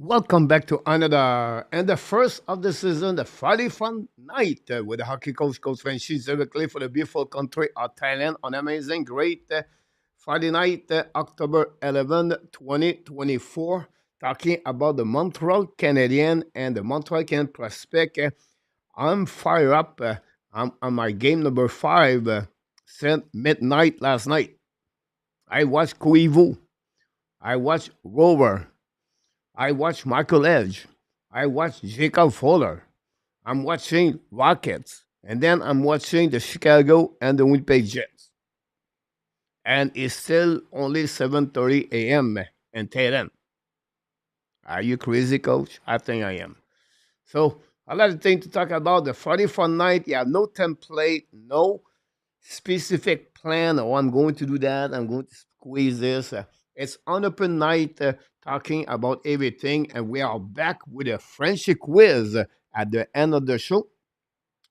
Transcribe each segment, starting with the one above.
Welcome back to another and the first of the season, the Friday Fun Night with the hockey coach, Coach Frenchy, directly for the beautiful country of Thailand on amazing, great Friday night, October 11, 2024, talking about the Montreal Canadiens and the Montreal Canadiens prospect. I'm fired up. I'm on my game number five, since midnight last night. I watched Koivu. I watched Rover. I watch Michael Edge. I watch Jacob Fuller. I'm watching Rockets. And then I'm watching the Chicago and the Winnipeg Jets. And it's still only 7:30 a.m. in Tehran. Are you crazy, coach? I think I am. So a lot of things to talk about. The Friday Fun Night. Yeah, no template, no specific plan. Oh, I'm going to do that. I'm going to squeeze this. It's on open night, talking about everything. And we are back with a Frenchy Quiz at the end of the show.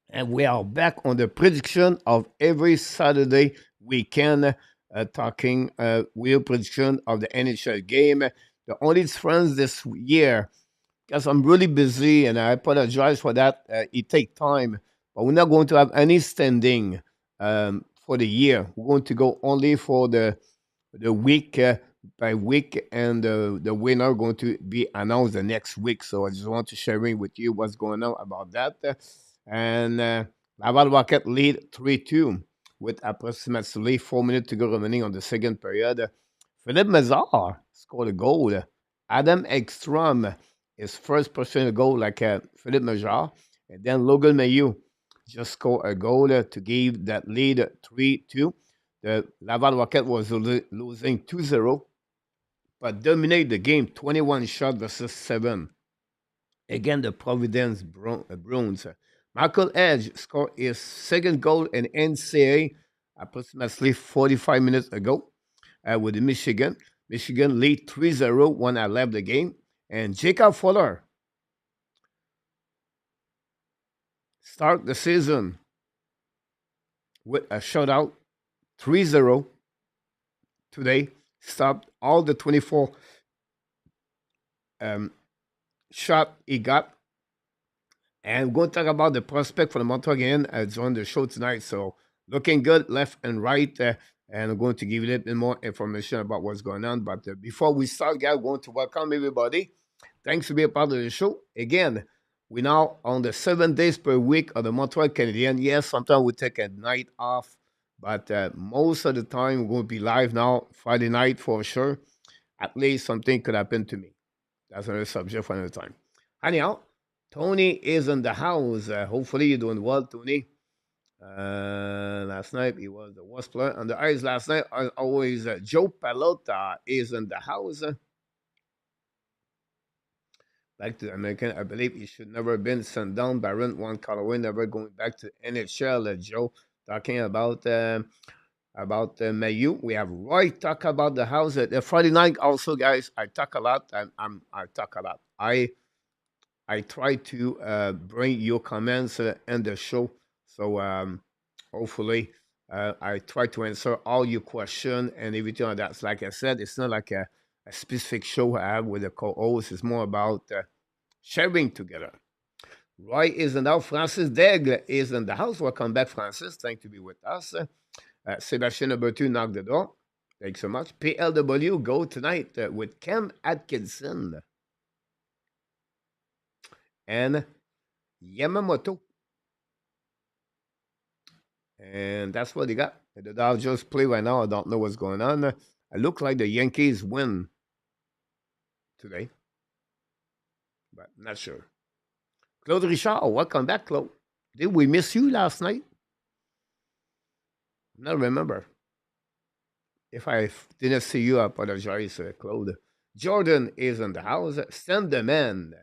And we are back on the prediction of every Saturday weekend, talking real prediction of the NHL game. The only difference this year, because I'm really busy and I apologize for that. It takes time, but we're not going to have any standing for the year. We're going to go only for the week by week, and the winner going to be announced the next week. So I just want to sharing with you what's going on about that. And Laval Rocket lead 3-2 with approximately 4 minutes to go remaining on the second period. Philippe Mazar scored a goal. Adam Ekstrom, his first personal goal, like Philippe Major. And then Logan Mayu just scored a goal to give that lead 3-2. The Laval Rocket was losing 2-0, but dominated the game 21 shot versus 7. Again, the Providence Bruins. Michael Edge scored his second goal in NCAA approximately 45 minutes ago with the Michigan. Michigan lead 3-0 when I left the game. And Jacob Fuller start the season with a shutout 3-0 today. Stopped all the 24 um, shot he got. And we're going to talk about the prospect for the Montreal again during the show tonight. So looking good left and right. And I'm going to give you a little bit more information about what's going on. But before we start, guys, I want to welcome everybody. Thanks for being a part of the show. Again, we're now on the 7 days per week of the Montreal Canadiens. Yes, sometimes we take a night off, but most of the time we're going to be live now, Friday night for sure. At least something could happen to me. That's another subject for another time. Anyhow, Tony is in the house. Hopefully you're doing well, Tony. Last night he was the worst player on the ice last night. As always, Joe Palota is in the house. Back to the American, I believe he should never have been sent down. Baron one Callaway never going back to NHL. Joe talking about Mayu. We have Roy talk about the house. The Friday night also, guys. I talk a lot. I talk a lot. I try to bring your comments in the show. So hopefully I try to answer all your questions and everything like that. So like I said, it's not like a specific show I have with a co-host. It's more about sharing together. Roy is in the house. Francis Daigle is in the house. Welcome back, Francis. Thanks to be with us. Sebastian number 2 knocked the door. Thanks so much. PLW go tonight with Cam Atkinson and Yamamoto. And that's what they got. The Dodgers play right now. I don't know what's going on. It look like the Yankees win today, but not sure. Claude Richard, welcome back, Claude. Did we miss you last night? I don't remember. If I didn't see you, I apologize, Claude. Jordan is in the house. Send the man.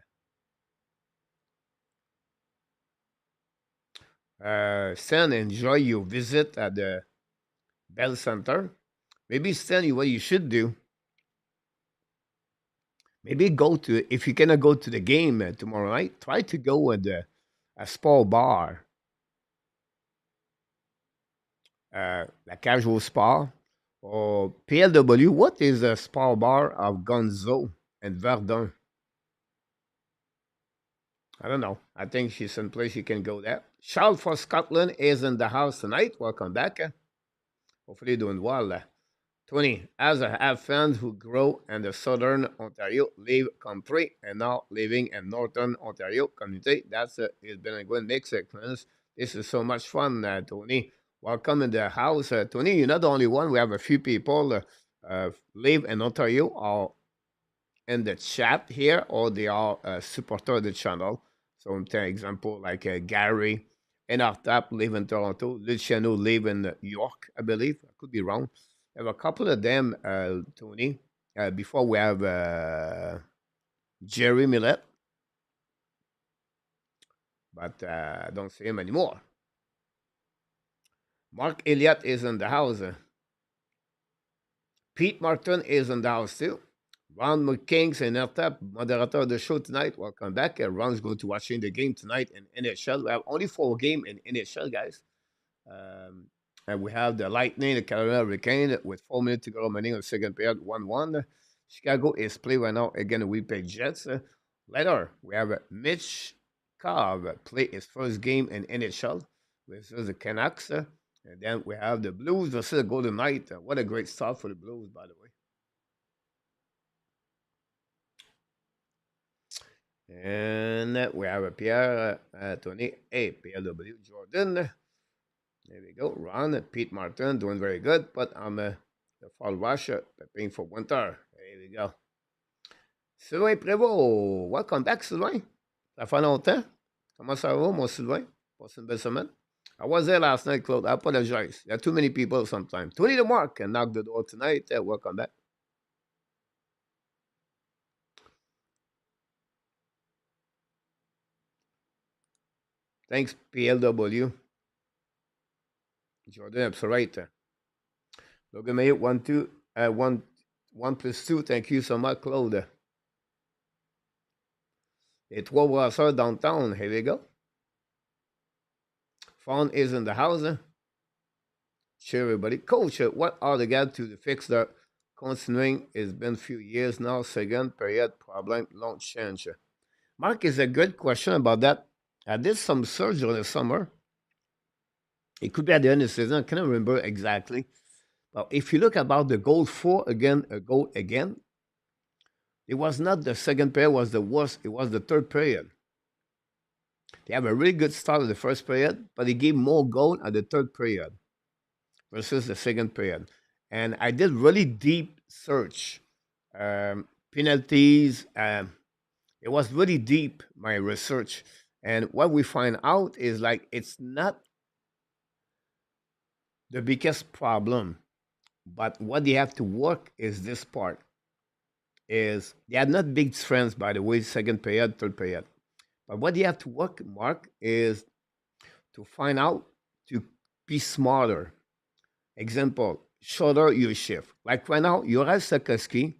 Stan, enjoy your visit at the Bell Center. Maybe Stan, what you should do, maybe go to, if you cannot go to the game tomorrow night, try to go at a small bar, a casual spa, or PLW. What is a spa bar of Gonzo and Verdun? I don't know. I think she's someplace you can go there. Charles for Scotland is in the house tonight. Welcome back. Hopefully doing well. 20. As I have friends who grow in the southern Ontario, live country, and now living in northern Ontario community. It's been a good mix experience. This is so much fun, Tony. Welcome in the house. Tony, you're not the only one. We have a few people live in Ontario or in the chat here, or they are supporter of the channel. So, I'm taking example like Gary and Artap live in Toronto. Luciano live in York, I believe. I could be wrong. I have a couple of them, Tony. Before we have Jerry Millett, but I don't see him anymore. Mark Elliott is in the house. Pete Martin is in the house too. Ron McKings and Ertap, moderator of the show tonight. Welcome back. Ron's going to watching the game tonight in NHL. We have only 4 games in NHL, guys. And we have the Lightning, the Carolina Hurricane with 4 minutes to go remaining on the second period, 1-1. Chicago is playing right now again the Winnipeg Jets. Later, we have Mitch Carve play his first game in NHL versus the Canucks. And then we have the Blues versus the Golden Knight. What a great start for the Blues, by the way. And we have a Pierre Tony A. PLW Jordan. There we go. Ron, Pete Martin doing very good. But I'm the fall rusher, preparing for winter. There we go. Sylvain Prévost. Welcome back, Sylvain. Ça fait longtemps. Comment ça va, mon Sylvain? Passe une belle semaine. I was there last night, Claude. I apologize. There are too many people sometimes. Tony the Mark can knock the door tonight. Welcome back. Thanks, PLW. Jordan, that's right. Logan Mayo, 1+2. Thank you so much, Claude. Les trois brasseurs downtown. Here we go. Fawn is in the house. Sure, everybody. Coach, what are the guys to fix that? Considering it's been a few years now, second period problem, long change. Mark is a good question about that. I did some surgery in the summer. It could be at the end of the season. I can't remember exactly. But if you look about the goal for again, a goal again, it was not the second period was the worst. It was the third period. They have a really good start of the first period, but they gave more goal at the third period versus the second period. And I did really deep search, penalties. It was really deep, my research. And what we find out is like it's not the biggest problem, but what they have to work is this part. Is they are not big strengths, by the way, second period, third period. But what they have to work, Mark, is to find out to be smarter. Example, shorter your shift. Like right now, Juraj Sikorsky,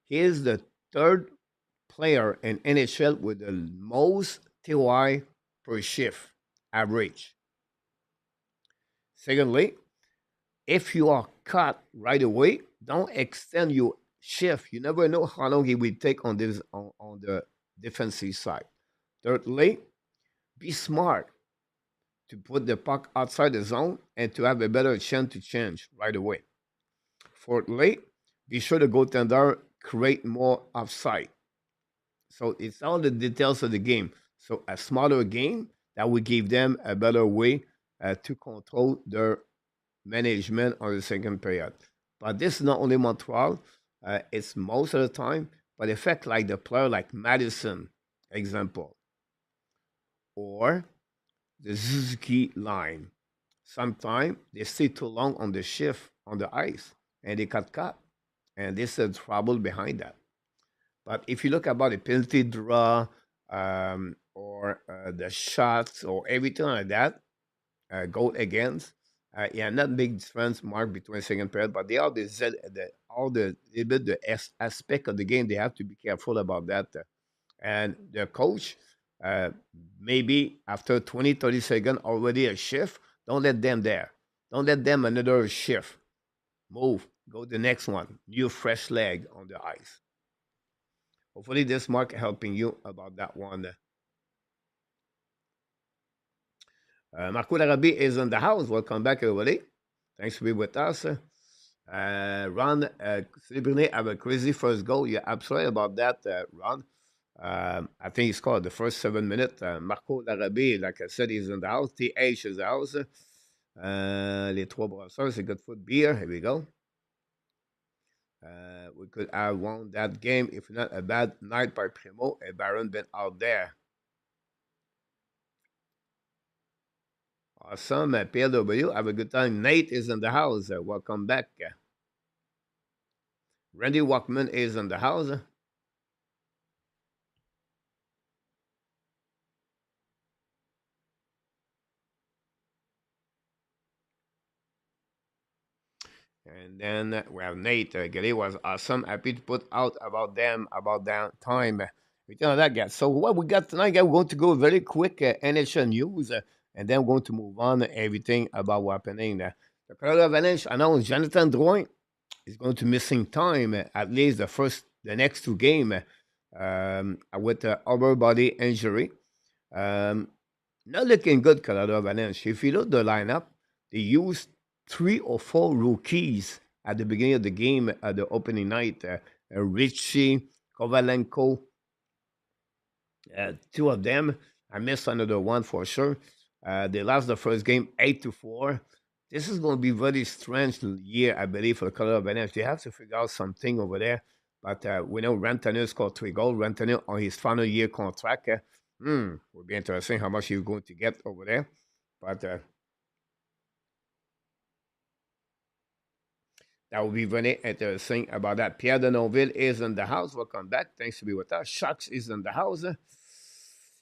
he is the third player in NHL with the most TOI per shift average. Secondly, if you are cut right away, don't extend your shift. You never know how long it will take on this on the defensive side. Thirdly, be smart to put the puck outside the zone and to have a better chance to change right away. Fourthly, be sure the goaltender create more offside. So it's all the details of the game. So a smarter game that will give them a better way to control their management on the second period. But this is not only Montreal, it's most of the time, but affect like the player like Madison, example, or the Suzuki line. Sometimes they stay too long on the shift on the ice and they got cut. And this is trouble behind that. But if you look about the penalty draw or the shots or everything like that, goal against, yeah, not big difference mark between second period, but they are all the little bit the aspect of the game. They have to be careful about that. And the coach, maybe after 20, 30 seconds, already a shift. Don't let them there. Don't let them another shift. Move. Go the next one. New fresh leg on the ice. Hopefully, this mark helping you about that one. Marco Larabi is in the house. Welcome back, everybody. Thanks for being with us. Ron, Celebrini have a crazy first goal. You're absolutely about that, Ron. I think he scored the first 7 minutes. Marco Larabi, like I said, he's in the house. TH is the house. Les Trois Brasseurs, c'est good foot beer. Here we go. We could have won that game if not a bad night by Primo and Baron been out there. Awesome. PLW, have a good time. Nate is in the house. Welcome back. Randy Walkman is in the house. And then we have Nate. Gary was awesome. Happy to put out about them, about that time. We tell that guy. So what we got tonight, guys, we're going to go very quick NHL news. And then we're going to move on to everything about what's happening. The Colorado Avalanche announced Jonathan Drouin is going to missing time, at least the next two game with upper body injury. Um, Not looking good, Colorado Avalanche. If you look at the lineup, they used three or four rookies at the beginning of the game at the opening night. Richie, Kovalenko, two of them. I missed another one for sure. They lost the first game 8-4. This is going to be very strange year, I believe, for the Colorado Avalanche. They have to figure out something over there. But we know Rantanen scored 3 goals. Rantanen on his final year contract. Will be interesting how much he's going to get over there. But that will be very interesting about that. Pierre de Nonville is in the house. Welcome back. Thanks to be with us. Shucks is in the house.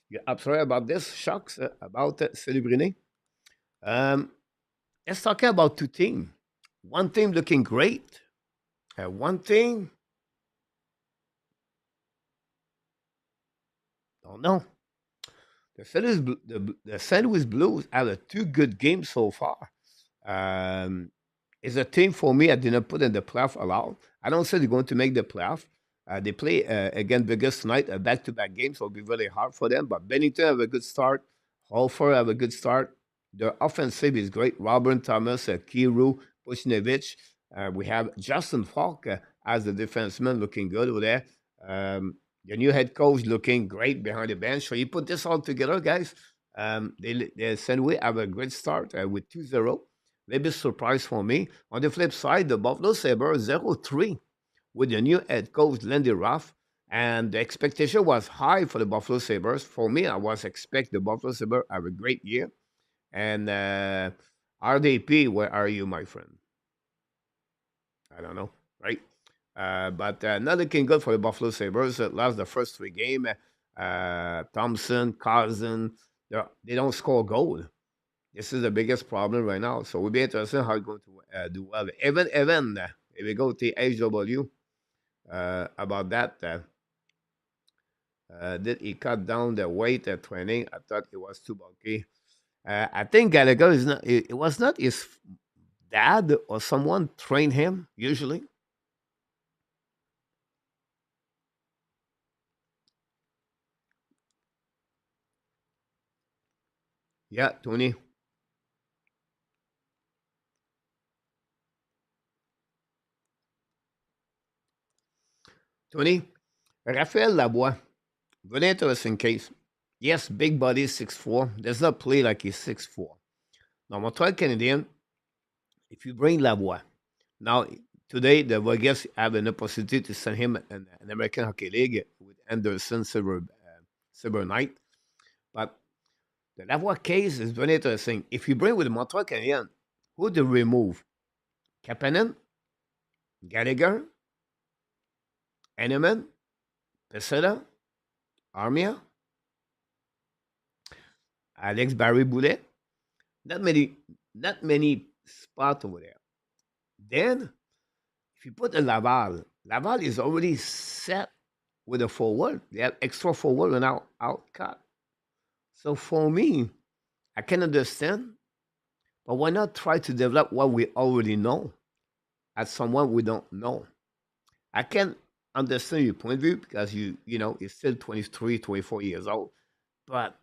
You're absolutely about this, Shucks, about Celebrini. Um, let's talk about two teams. One team looking great. One team, don't know. The St. Louis Blues have a two good games so far. Um, it's a team for me I did not put in the playoff a lot. I don't say they're going to make the playoff. They play against Vegas tonight, a back-to-back game, so it'll be really hard for them. But Bennington have a good start. Holfer have a good start. Their offensive is great. Robert Thomas, Kiru, Pushnevich. We have Justin Falk as the defenseman looking good over there. The new head coach looking great behind the bench. So you put this all together, guys. They St. Louis have a great start with 2-0. Maybe surprise for me. On the flip side, the Buffalo Sabres 0-3 with the new head coach Lindy Ruff. And the expectation was high for the Buffalo Sabres. For me, I was expect the Buffalo Sabres have a great year. And RDP, where are you, my friend? I don't know, right? But not looking good for the Buffalo Sabres. Lost the first three games. Thompson, Cousin, they don't score goal. This is the biggest problem right now. So we'll be interested how it's going to do well. Evan, here we go, THW, about that. Did he cut down the weight at training? I thought it was too bulky. I think Gallagher is not. It was not his dad or someone trained him. Usually, yeah, Tony. Tony, Raphael Labois, very interesting case. Yes, big body, 6'4". Does not play like he's 6'4". Now, Montreal Canadiens, if you bring Labois, now today the Vegas have an opportunity to send him an American Hockey League with Anderson Silver Knight. But the Lavoie case is very interesting. If you bring with the Montreal Canadiens, who do you remove? Kapanen, Gallagher, Henneman, Peseta, Armia, Alex Barry Boulet. Not many, not many spots over there. Then, if you put a Laval, Laval is already set with a forward. They have extra forward and out cut. So for me, I can understand, but why not try to develop what we already know as someone we don't know? I can understand your point of view because you know, it's still 23, 24 years old. But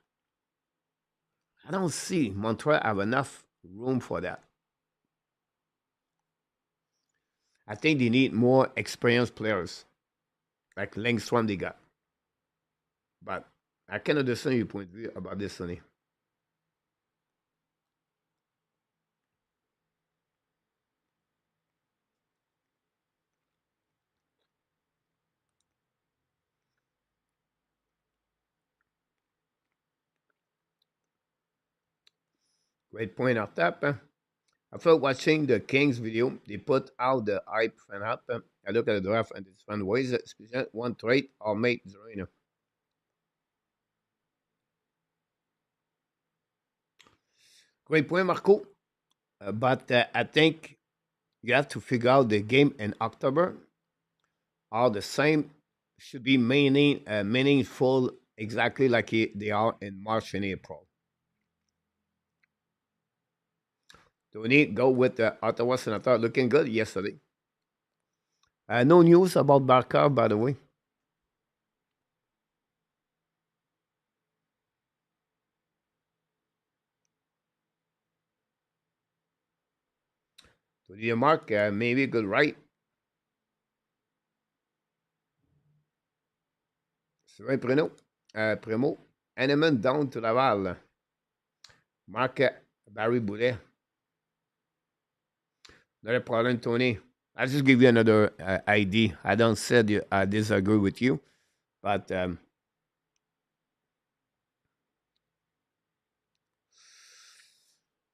I don't see Montreal have enough room for that. I think they need more experienced players like Langstrom they got. But I can understand your point of view about this, Sonny. Great point of that. After watching the Kings video, they put out the hype fan up. I look at the draft and it's fun ways, especially one trade or make Zorino. Great point, Marco. But I think you have to figure out the game in October are the same, should be meaningful exactly like they are in March and April. Tony, go with the Ottawa Senator looking good yesterday. No news about Barker, by the way. Tony Mark, maybe good right. Sylvain Primo. Henneman down to Laval. Mark Barry Boulet. Not a problem, Tony. I'll just give you another ID. I don't said I disagree with you, but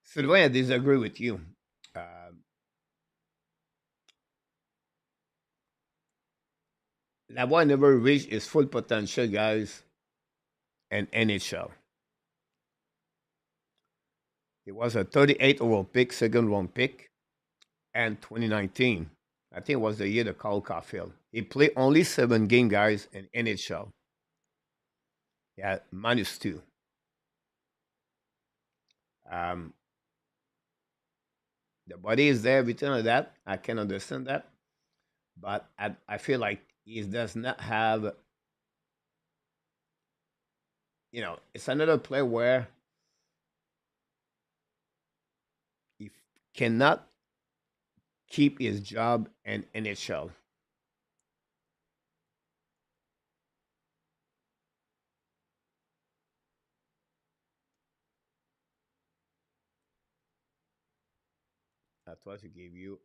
Sylvain, I disagree with you. Lavoie never reached his full potential, guys, in NHL. He was a 38 overall pick, second round pick, and 2019. I think it was the year the Carl Caulfield. He played only 7 game, guys, in NHL. Yeah, -2. Um, the body is there, everything like that. I can understand that. But I feel like he does not have, it's another play where he cannot keep his job in NHL. That's what to give you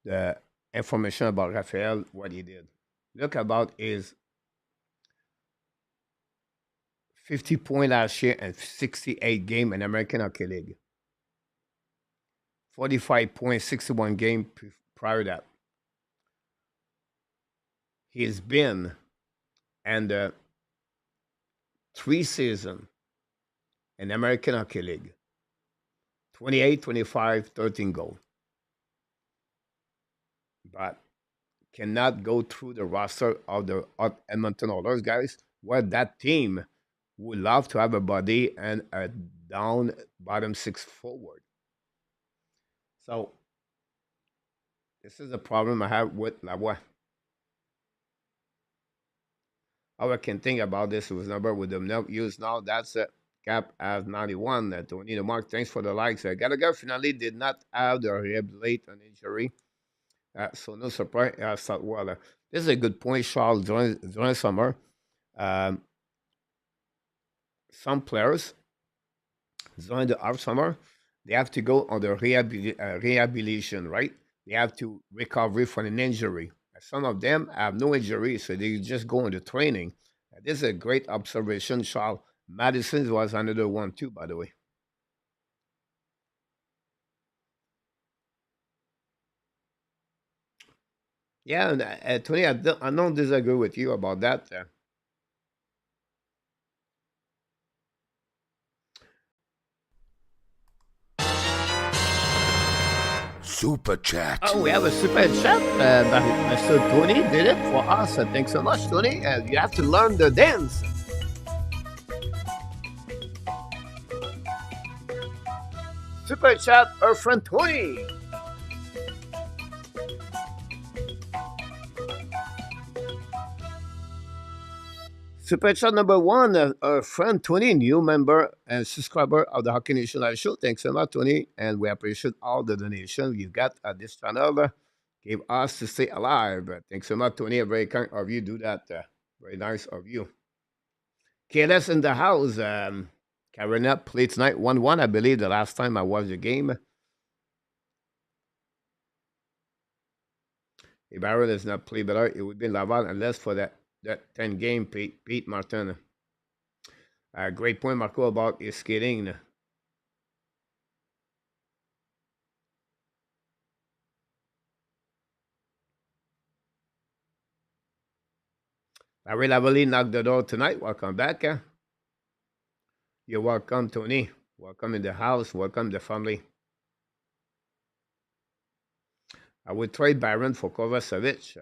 the information about Raphael, what he did. Look about his 50 point last year and 68 game in American Hockey League. 45.61 game prior to that. He's been in the 3 season in American Hockey League. 28, 25, 13 goals. But cannot go through the roster of the Edmonton Oilers, guys, where that team would love to have a body and a down bottom 6 forward. So this is the problem I have with Lavoie. How I can think about this with number with them not used now. That's a cap as 91. Tony the Mark, thanks for the likes. Gallagher finally did not have the rehabilitate an injury. So no surprise. Well, this is a good point, Charles. During summer, um, some players during the off summer, they have to go on the rehabilitation, right? They have to recover from an injury. Some of them have no injury, so they just go into training. This is a great observation, Charles. Madison was another one too, by the way. Yeah, and Tony, I don't disagree with you about that. Super Chat. Oh, we have a super chat. Mr. Tony did it for us. Thanks so much, Tony. You have to learn the dance. Super chat, our friend Tony. Super chat number one, our friend Tony, new member and subscriber of the Hockey Nation Live Show. Thanks so much, Tony, and we appreciate all the donation you got at this channel. Give us to stay alive. Thanks so much, Tony. Very kind of you do that. Very nice of you. KLS in the house. Carolina played tonight 1-1, I believe, the last time I watched the game. If Barron does not play better, it would be Laval unless for that 10 game, Pete Martin. Great point, Marco, about his skating. Larry Lavalley knocked the door tonight. Welcome back. You're welcome, Tony. Welcome in the house. Welcome the family. I would trade Byron for Kovacevic.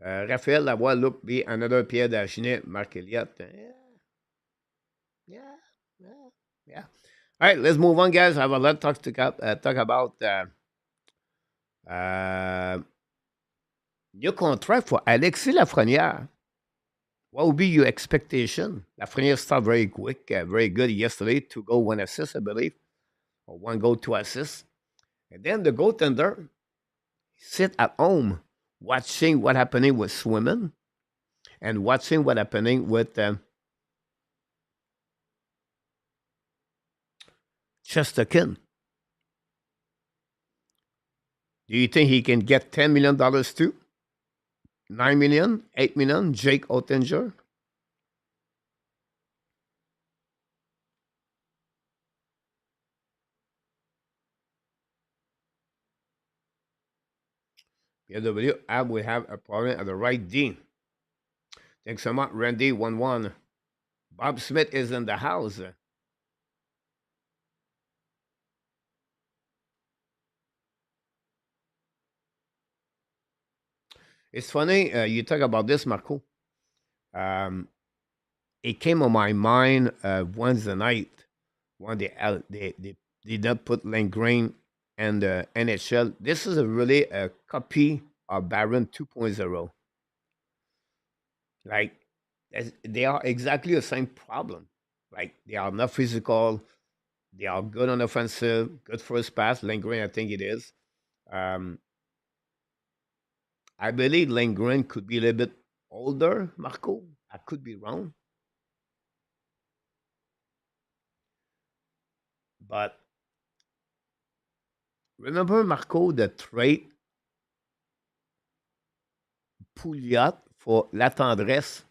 Raphaël Lavoie look be another Pierre Dagenet, Marc Elliott. Yeah, yeah, yeah. All right, let's move on, guys. I have a lot to talk about. New contract for Alexis Lafrenière. What would be your expectation? Lafrenière started very quick, very good yesterday. 2 goal, 1 assist, I believe, or 1 goal, 2 assists. And then the goaltender sit at home watching what happening with Swimmen and watching what happening with Chesterkin. Do you think he can get $10 million too? 9 million, 8 million, Jake Ottinger? PW, Ab will have a problem at the right D. Thanks so much, Randy 1-1. Bob Smith is in the house. It's funny you talk about this, Marco. Um, it came on my mind Wednesday night when they did not put Lindgren and the NHL. This is really a copy of Baron 2.0. Like they are exactly the same problem. Like they are not physical. They are good on offensive, good first pass. Lindgren, I think it is. Um, I believe Lindgren could be a little bit older, Marco. I could be wrong. But remember, Marco, the trade Pouliot for La Tendresse,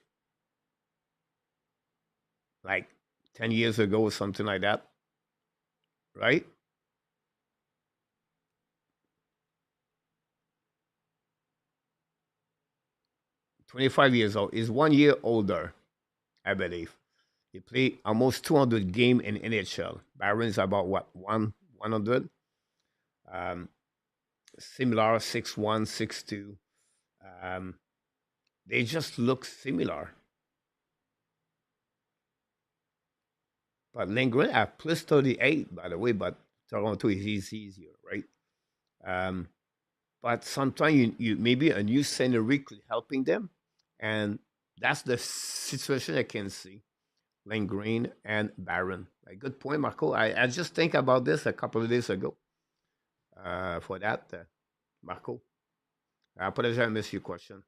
like 10 years ago or something like that, right? 25 years old. He's 1 year older, I believe. He played almost 200 games in NHL. Barron's about what, 100? Um, Similar, 6'1", 6'2". Um, they just look similar. But Lindgren at plus 38, by the way, but Toronto is easier, right? Um, but sometimes you maybe a new scenery could helping them, and that's the situation I can see. Lindgren and Barron. A good point, Marco. I just think about this a couple of days ago. For that, Marco. I apologize, I missed your question.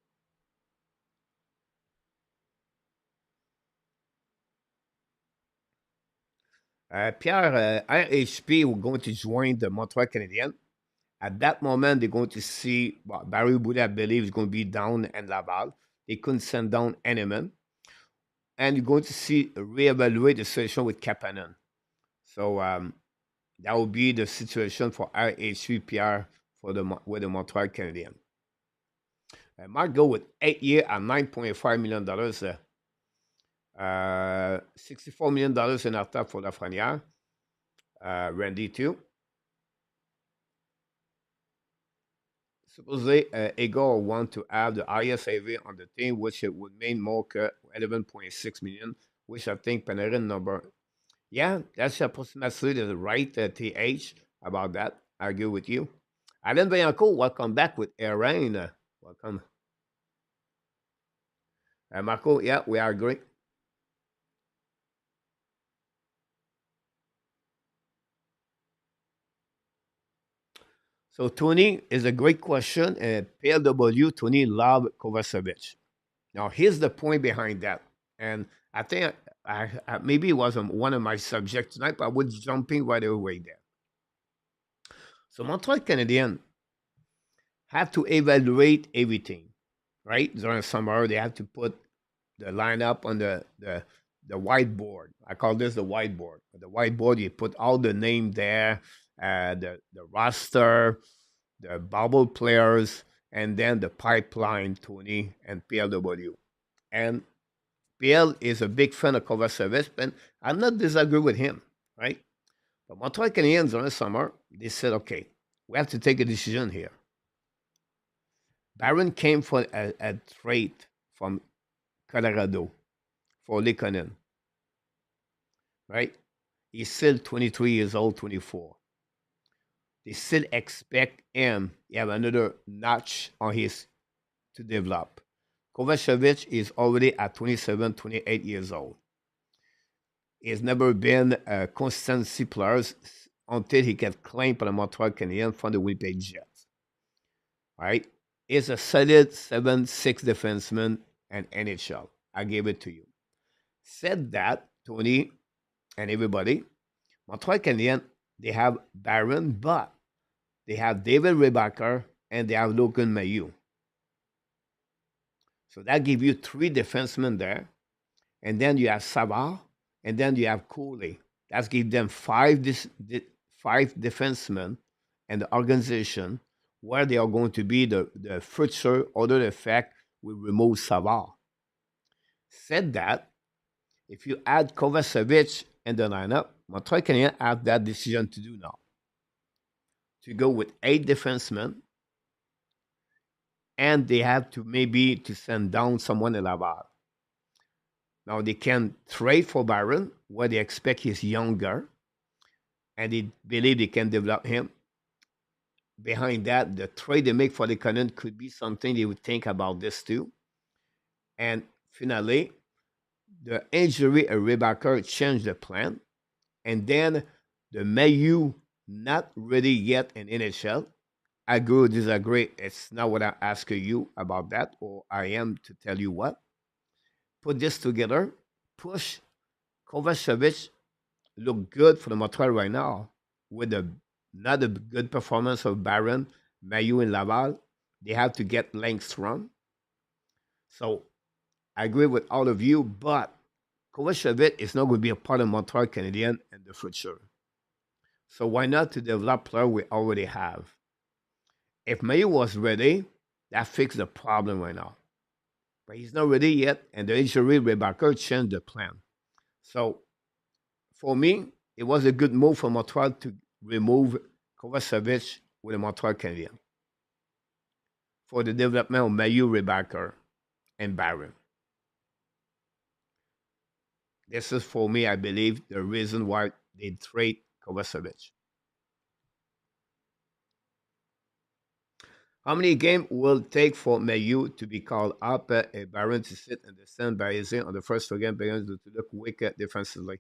Pierre, RHP were going to join the Montreal Canadiens. At that moment, they're going to see well, Barry Boudet, I believe, is going to be down in Laval. They couldn't send down any man. And you're going to see reevaluate the situation with Kapanen. So that will be the situation for RHPR for with the Montreal Canadiens. Mark go with 8 year and $9.5 million. $64 million in attack for Lafrenière. Randy too. Supposedly, Igor want to have the highest AV on the team, which it would mean more than 11.6 million, which I think Panarin number. Yeah, that's approximately the right TH about that. I agree with you. Alan Bianco, welcome back with Aaron. Welcome. Marco, yeah, we are agree. So Tony is a great question. PLW, Tony love Kovacevic. Now here's the point behind that, and I think maybe it was one of my subjects tonight, but I was jumping right away there. So Montreal Canadiens have to evaluate everything, right? During summer, they have to put the lineup on the whiteboard. I call this the whiteboard. The whiteboard, you put all the name there, the roster, the bubble players, and then the pipeline, Tony and PLW. And PL is a big fan of Kovacevic, and I'm not disagree with him, right? But Montreal Canadiens during the summer, they said, okay, we have to take a decision here. Barron came for a trade from Colorado for Likonen, right? He's still 23 years old, 24. They still expect him to have another notch on his to develop. Kovacevic is already at 27, 28 years old. He's never been a consistency player until he gets claimed by the Montreal Canadiens from the Winnipeg Jets. All right? He's a solid 7-6 defenseman and NHL. I gave it to you. Said that, Tony and everybody, Montreal Canadiens, they have Barron, but they have David Rebacker and they have Logan Mayu. So that gives you three defensemen there. And then you have Savard, and then you have Cooley. That gives them five defensemen and the organization where they are going to be the future, other the fact we remove Savard. Said that, if you add Kovacevic in the lineup, Montreal Canadiens have that decision to do now. To go with 8 defensemen, and they have to maybe to send down someone in Laval. Now they can trade for Byron, where they expect he's younger, and they believe they can develop him. Behind that, the trade they make for the Canadiens could be something they would think about this too. And finally, the injury of Rebecca changed the plan. And then the Mayu not ready yet in NHL. Agree or disagree, it's not what I ask you about that, or I am to tell you what. Put this together, push Kovacevic look good for the Montreal right now with a not a good performance of Barron, Mayu, and Laval. They have to get Langstrom. So I agree with all of you, but Kovacevic is not going to be a part of Montreal Canadiens in the future. So why not to develop player we already have? If Mayu was ready, that fixed the problem right now. But he's not ready yet, and the injury Rebecca changed the plan. So for me, it was a good move for Montreal to remove Kovacevic with the Montreal Canadiens for the development of Mayu, Rebecca, and Barron. This is for me, I believe, the reason why they trade Kovacevic. How many games will it take for Mayu to be called up and Barron to sit in the stand by his on the first game begins to look wicked defensively?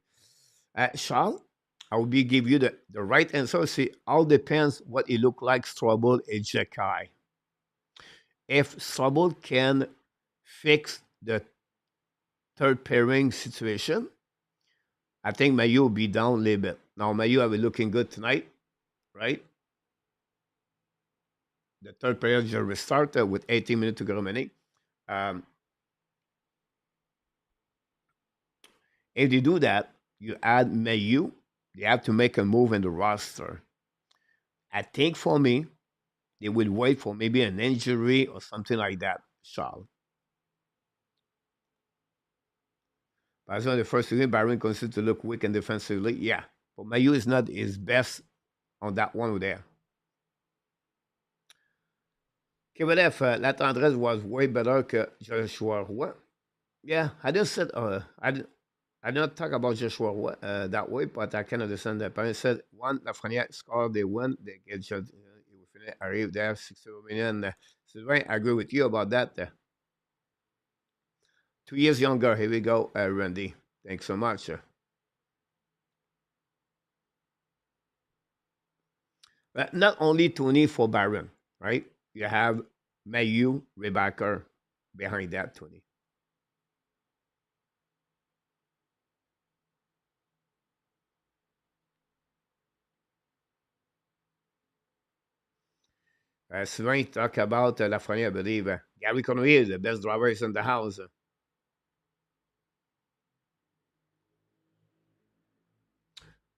Charles, I will be give you the right answer. See, all depends what it look like, Strobel and Jekai. If Strobel can fix the third pairing situation, I think Mayu will be down a little bit. Now Mayu have been looking good tonight, right? The third period just restarted with 18 minutes to go remaining. Um, if they do that, you add Mayu, they have to make a move in the roster. I think for me, they will wait for maybe an injury or something like that, Charles. But as well, the first game, Byron continues to look weak and defensively. Yeah, but Mayu is not his best on that one there. Kovalev, la tendresse was way better que Joshua Roy. Yeah, I just said, I did not talk about Joshua Roy, that way, but I can understand that. But I said, one, Lafrenière score, they win, they get just, arrive there, 60 minutes. Sylvain, I agree with you about that. 2 years younger. Here we go, Randy. Thanks so much. But not only Tony for Byron, right? You have Mayu, Rebecca behind that, Tony. Sylvain talk about Lafreniere, I believe. Gary Conway is the best driver is in the house.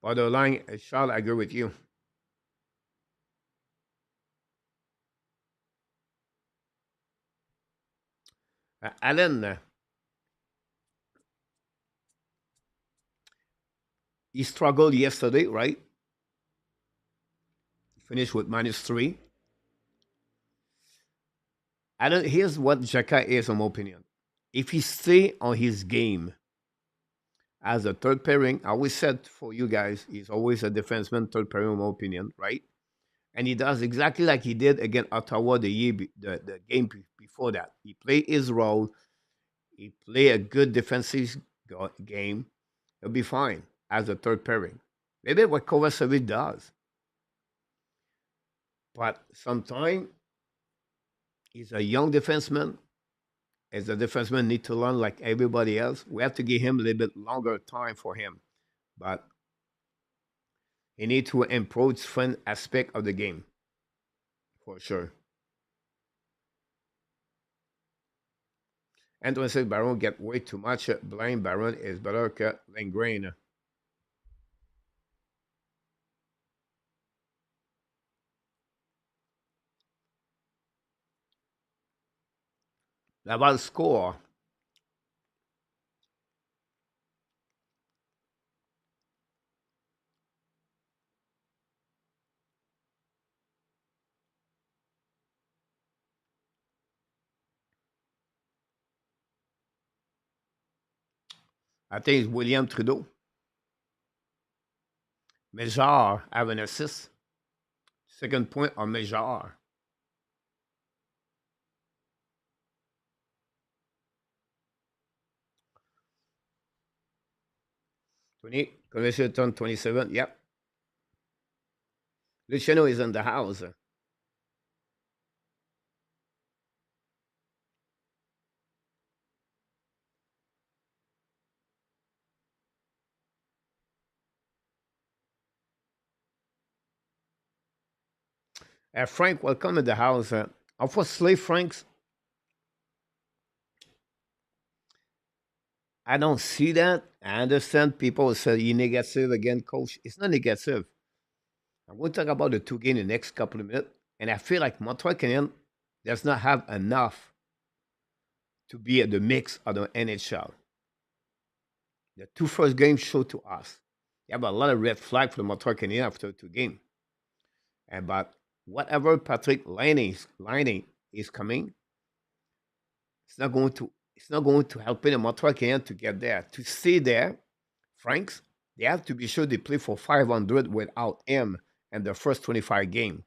Borderline, Charles, I agree with you. Allen, he struggled yesterday, right? Finished with -3. Allen, here's what Jaka is, in my opinion. If he stay on his game as a third pairing, I always said for you guys, he's always a defenseman, third pairing, in my opinion, right? And he does exactly like he did against Ottawa the game before that. He played his role. He play a good defensive game. He'll be fine as a third pairing. Maybe what Kovacevic does, but sometimes he's a young defenseman. As a defenseman, need to learn like everybody else. We have to give him a little bit longer time for him, but he need to improve fun aspect of the game for sure. Antoine says Baron get way too much blame. Baron is better than Lindgren. Laval score. I think it's William Trudeau. Mejar have an assist. Second point on Mejar. 20. Conversion turn 27. Yep. Luciano is in the house. Frank, welcome in the house. Unfortunately, Frank's, I don't see that. I understand people say you negative again, coach. It's not negative. I'm going to talk about the two games in the next couple of minutes. And I feel like Montreal Canadiens does not have enough to be at the mix of the NHL. The two first games show to us. You have a lot of red flag for the Montreal Canadiens after two games. And but whatever Patrick Lining is coming, it's not going to help the Montreal Canadiens to get there. To stay there, Franks, they have to be sure they play for 500 without him in the first 25 game.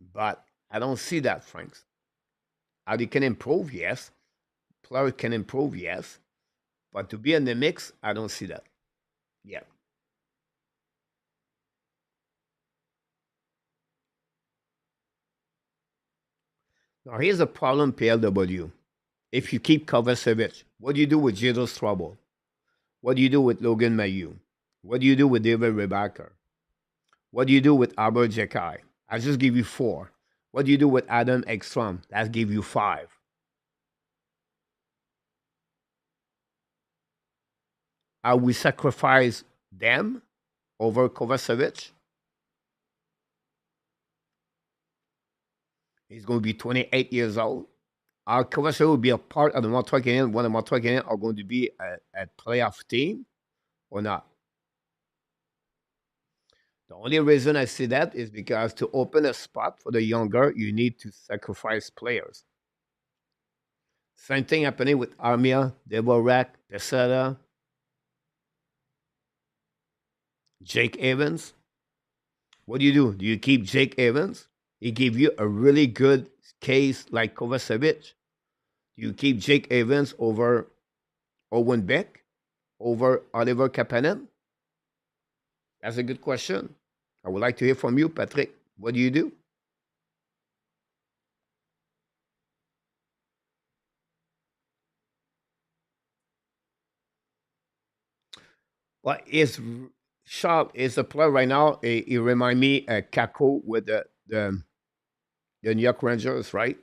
But I don't see that, Franks. How they can improve, yes. Players can improve, yes. But to be in the mix, I don't see that. Yeah. Now here's a problem, PLW. If you keep Kovacevic, what do you do with Jadon Trouble? What do you do with Logan Mayu? What do you do with David Rebecca? What do you do with Albert Jekai? I just give you four. What do you do with Adam Ekstrom? That give you five. Are we sacrifice them over Kovacevic? He's going to be 28 years old. Our Kovacevic will be a part of the Montreal Canadiens when the Montreal Canadiens are going to be a playoff team or not. The only reason I see that is because to open a spot for the younger, you need to sacrifice players. Same thing happening with Armia, Deborak, Pesada, Jake Evans. What do you do? Do you keep Jake Evans? He give you a really good case like Kovacevic. Do you keep Jake Evans over Owen Beck, over Oliver Kapanen? That's a good question. I would like to hear from you, Patrick. What do you do? Well, is Sharp is a player right now. He remind me Kako with the New York Rangers, right?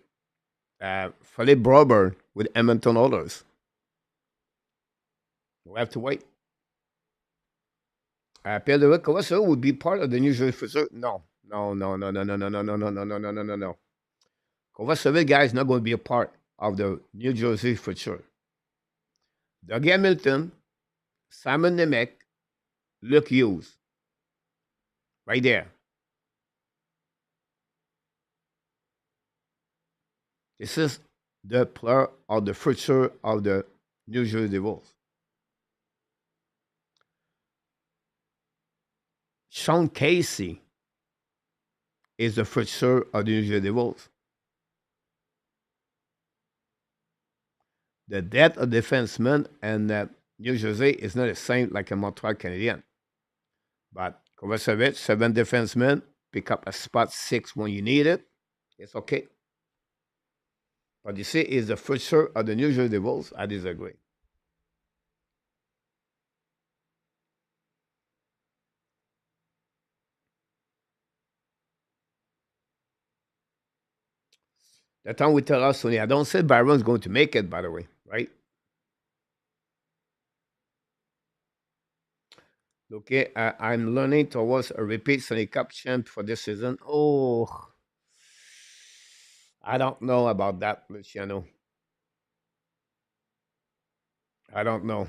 Philip Broberg with Edmonton Oilers. We have to wait. Pierre-Luc Kovacevic would be part of the New Jersey future. No, no, no, no, no, no, no, no, no, no, no, no, no, no, no, no. Kovacevic guy is not going to be a part of the New Jersey future. Doug Hamilton, Simon Nemec, Luke Hughes, right there. This is the player of the future of the New Jersey Devils. Sean Casey is the future of the New Jersey Devils. The depth of defensemen and New Jersey is not the same like a Montreal Canadian. But Kovacevic, 7 defensemen, pick up a spot 6 when you need it. It's okay. But you see, is the future of the New Jersey Devils. I disagree. The time we tell us, Sonny, I don't say Byron's going to make it, by the way, right? Okay, I'm learning towards a repeat Stanley Cup champ for this season. Oh, I don't know about that, Luciano. I don't know.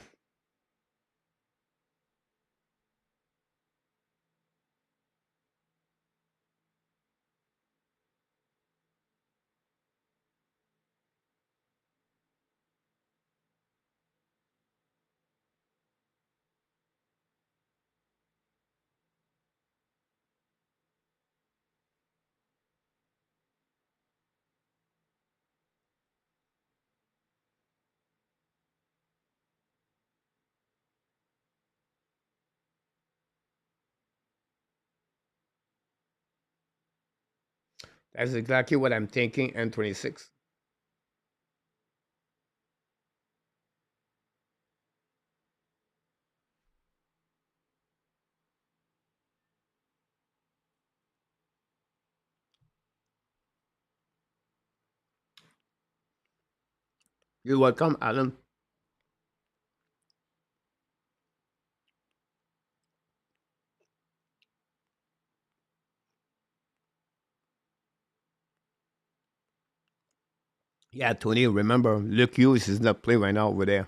That's exactly what I'm thinking. N26. You're welcome, Alan. Yeah, Tony, remember, Luke Hughes is not playing right now over there.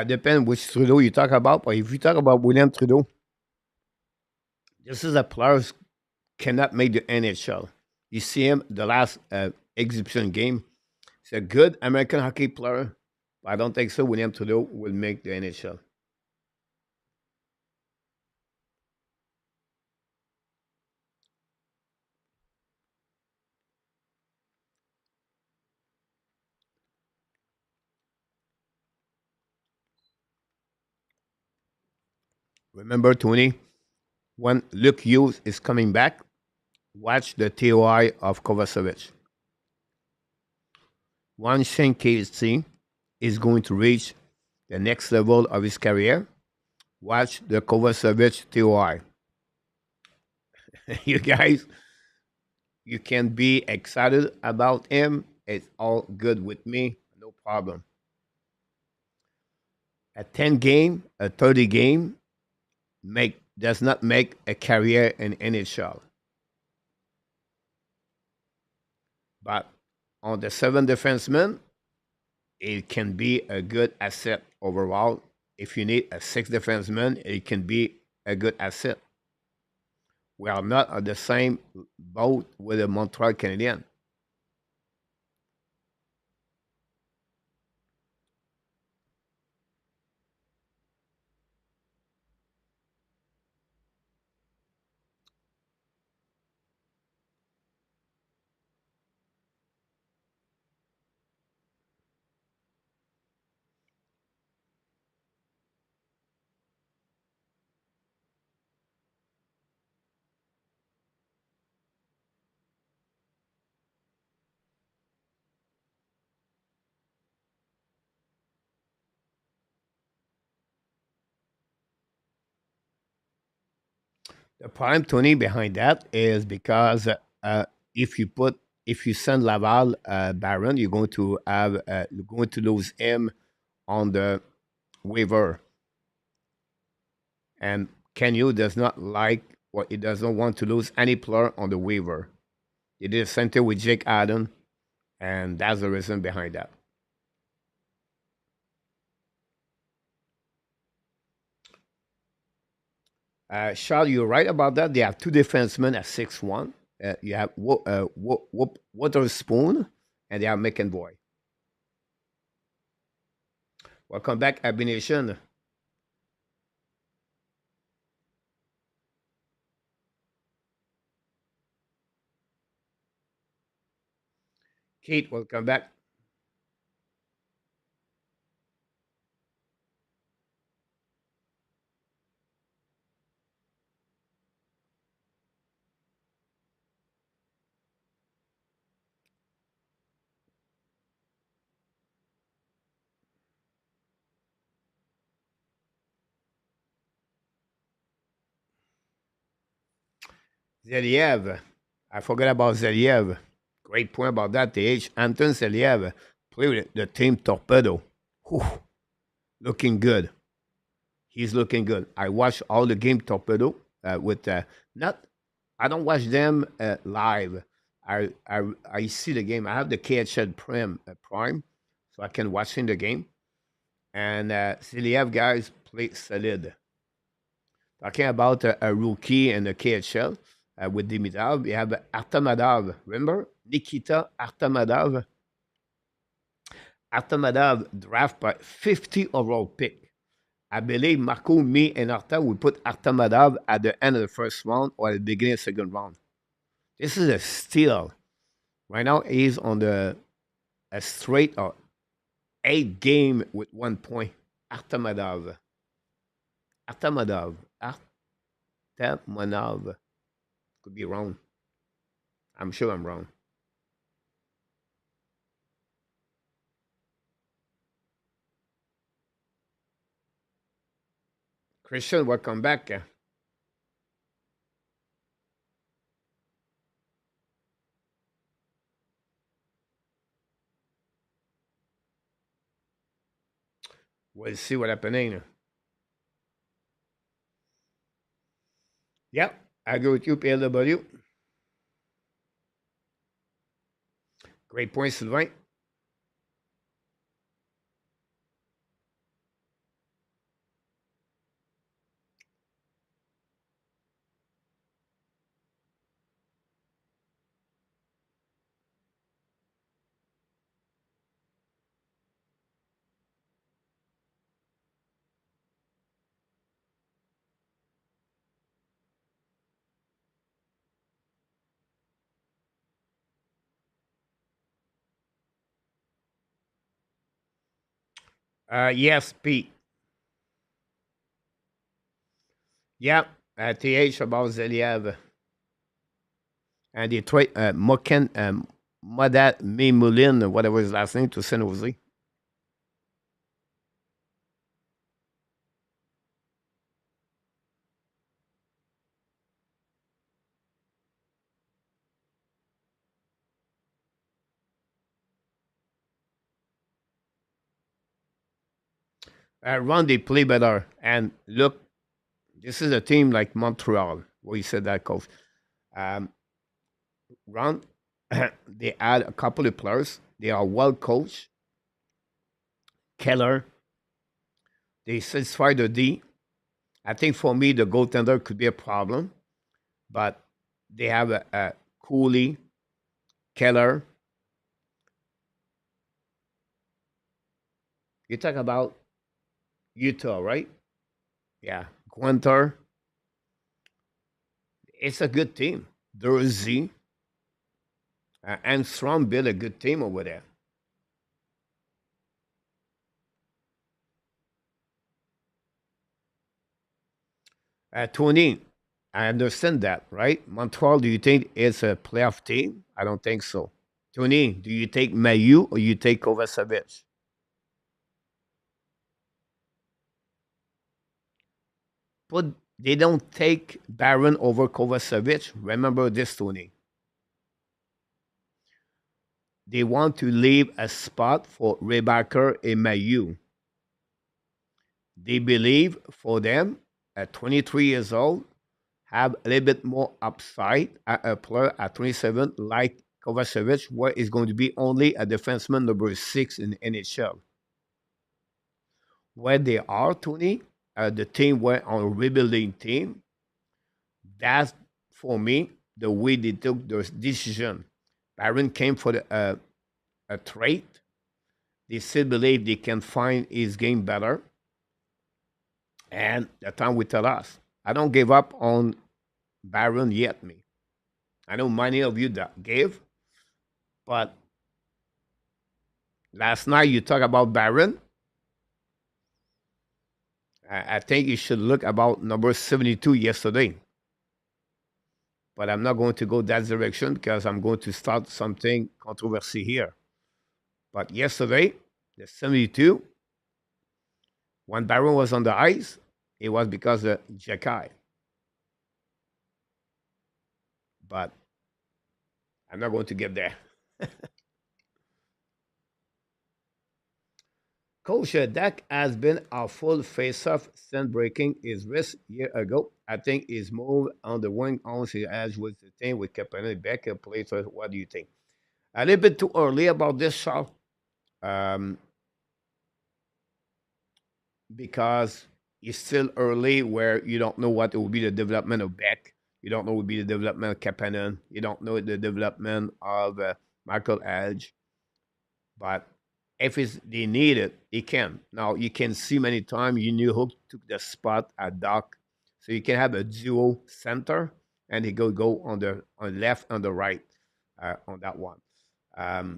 Depends which Trudeau you talk about, but if you talk about William Trudeau, this is a player who cannot make the NHL. You see him the last exhibition game. He's a good American hockey player, but I don't think so. William Trudeau will make the NHL. Remember, Tony, when Luke Hughes is coming back, watch the TOI of Kovacevic. One Shane Casey is going to reach the next level of his career. Watch the Kovacevic TOI. You guys, you can be excited about him. It's all good with me. No problem. A 10 game, a 30 game make does not make a career in NHL. But on the 7 defensemen, it can be a good asset overall. If you need a 6 defenseman, it can be a good asset. We are not on the same boat with the Montreal Canadiens. The problem, Tony, behind that is because if you put if you send Laval Baron, you're going to lose him on the waiver, and Kenyu does not like or he does not want to lose any player on the waiver. He did the same thing with Jake Allen, and that's the reason behind that. Charles, you're right about that. They have two defensemen at 6'1". You have Waterspoon, and they have McEnboy. Welcome back, Abination. Kate, welcome back. Zeliev. I forgot about Zeliev. Great point about that, TH. Anton Zeliev played with the team Torpedo. Whew, looking good. He's looking good. I watched all the game Torpedo with not. I don't watch them live. I see the game. I have the KHL Prime, so I can watch in the game. And Zeliev guys play solid. Talking about a rookie in the KHL with Dimitrov, we have Artemadov. Remember Nikita Artemadov? Artemadov draft by 50 overall pick. I believe Marco, me, and Arta will put Artemadov at the end of the first round or at the beginning of the second round. This is a steal. Right now, he's on the a straight or 8 game with 1 point. Artemadov. Artemadov. Artemadov. Could be wrong. I'm sure I'm wrong. Christian, welcome back. We'll see what happening. Yeah, I agree with you, PLW. Great point, Sylvain. Yes, Pete. Yeah, TH about Zeliev. And Detroit, Modat Mimulin, whatever his last name, to San Jose. Run, they play better. And look, this is a team like Montreal, where you said that, coach. Um, Run, they add a couple of players. They are well coached. Keller, they satisfy the D. I think for me, the goaltender could be a problem, but they have a Cooley, Keller. You talk about Utah, right? Yeah, Guenter. It's a good team. Jersey and Strom built a good team over there. Tony, I understand that, right? Montreal, do you think it's a playoff team? I don't think so. Tony, do you take Mayu or you take Kovacevic? But they don't take Baron over Kovacevic. Remember this, Tony. They want to leave a spot for Rebacker and Mayu. They believe for them, at 23 years old, have a little bit more upside at a player at 27, like Kovacevic, where is going to be only a defenseman number 6 in the NHL. Where they are, Tony, the team were on a rebuilding team. That's for me the way they took their decision. Baron came for a trade. They still believe they can find his game better. And the time will tell us. I don't give up on Baron yet, me. I know many of you that gave, but last night you talk about Baron. I think you should look about number 72 yesterday. But I'm not going to go that direction because I'm going to start something controversy here. But yesterday, the 72, when Baron was on the ice, it was because of Jacky. But I'm not going to get there. Coach Dak has been a full face-off since breaking his wrist a year ago. I think his move on the wing on his edge was the thing with Kaepernick backup play. So what do you think? A little bit too early about this, Charles, um, because it's still early where you don't know what will be the development of Beck. You don't know what will be the development of Kapanen. You don't know the development of Michael Edge. But if they need it, he can. Now you can see many times you knew who took the spot at Doc, so you can have a duo center, and he go on the left and the right on that one. Um,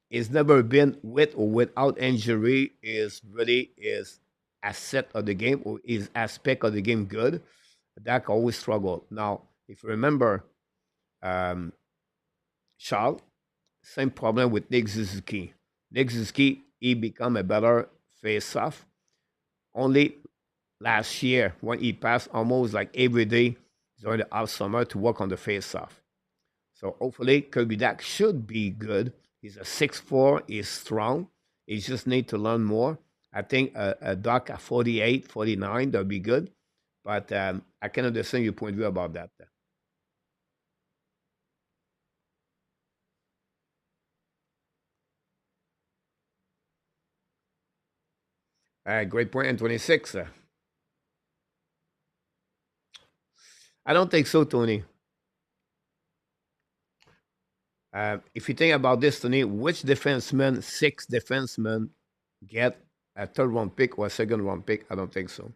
it's never been with or without injury. Is really is asset of the game or is aspect of the game good. Dak always struggle. Now, if you remember, um, Charles, same problem with Nick Suzuki. Nick Suzuki, he become a better face-off. Only last year when he passed almost like every day during the off summer to work on the face-off. So hopefully Kirby Dak should be good. He's a 6'4", he's strong. He just need to learn more. I think a Doc at 48, 49, that'll be good. But I can understand your point of view about that. Great point. And 26. I don't think so, Tony. If you think about this, Tony, which defenseman, 6 defensemen, get a third round pick or a second round pick? I don't think so.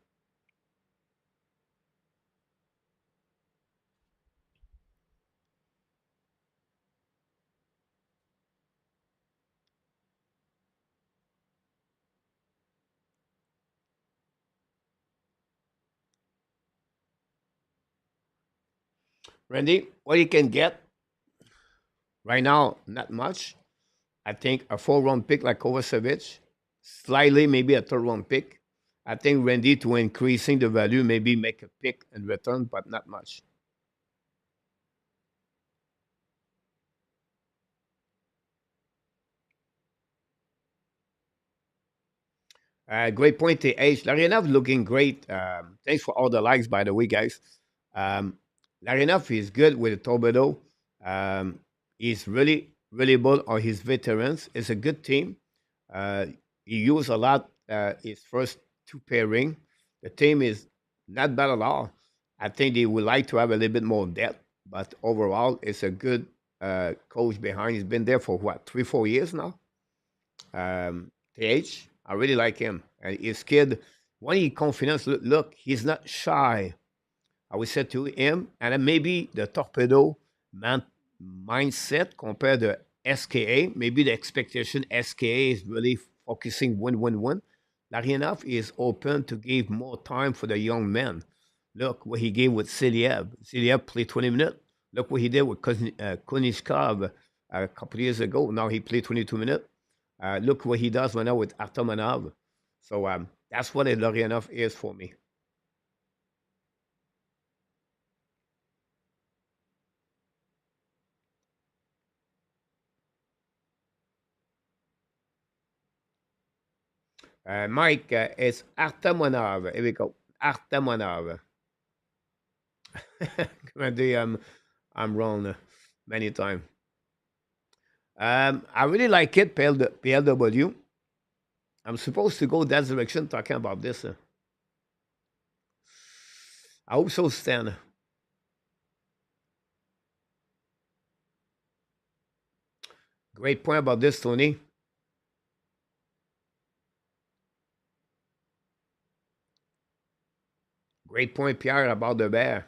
Randy, what you can get right now, not much. I think a 4 round pick like Kovacevic, slightly maybe a third round pick. I think Randy to increasing the value, maybe make a pick in return, but not much. Great point, TH. Larionov looking great. Thanks for all the likes, by the way, guys. Um, Larionov is good with the torpedo. He's really reliable on his veterans. It's a good team. Uh, he used a lot his first 2 pairing. The team is not bad at all. I think they would like to have a little bit more depth, but overall, it's a good coach behind. He's been there for what, 3, 4 years now. TH, I really like him, and his kid. When he confidence, look, he's not shy. I would say to him, and then maybe the torpedo man mindset compared to SKA. Maybe the expectation SKA is really focusing win win win. Larry enough is open to give more time for the young men. Look what he gave with Siliev. Siliev played 20 minutes. Look what he did with Konishkov a couple of years ago. Now he played 22 minutes. Look what he does right now with Artomanov. So that's what a Lorianov is for me. Mike, it's Artamonov. Here we go. Artamonov. Maybe I'm wrong many times. I really like it, PLW. I'm supposed to go that direction talking about this. I hope so, Stan. Great point about this, Tony. Great point, Pierre, about the bear.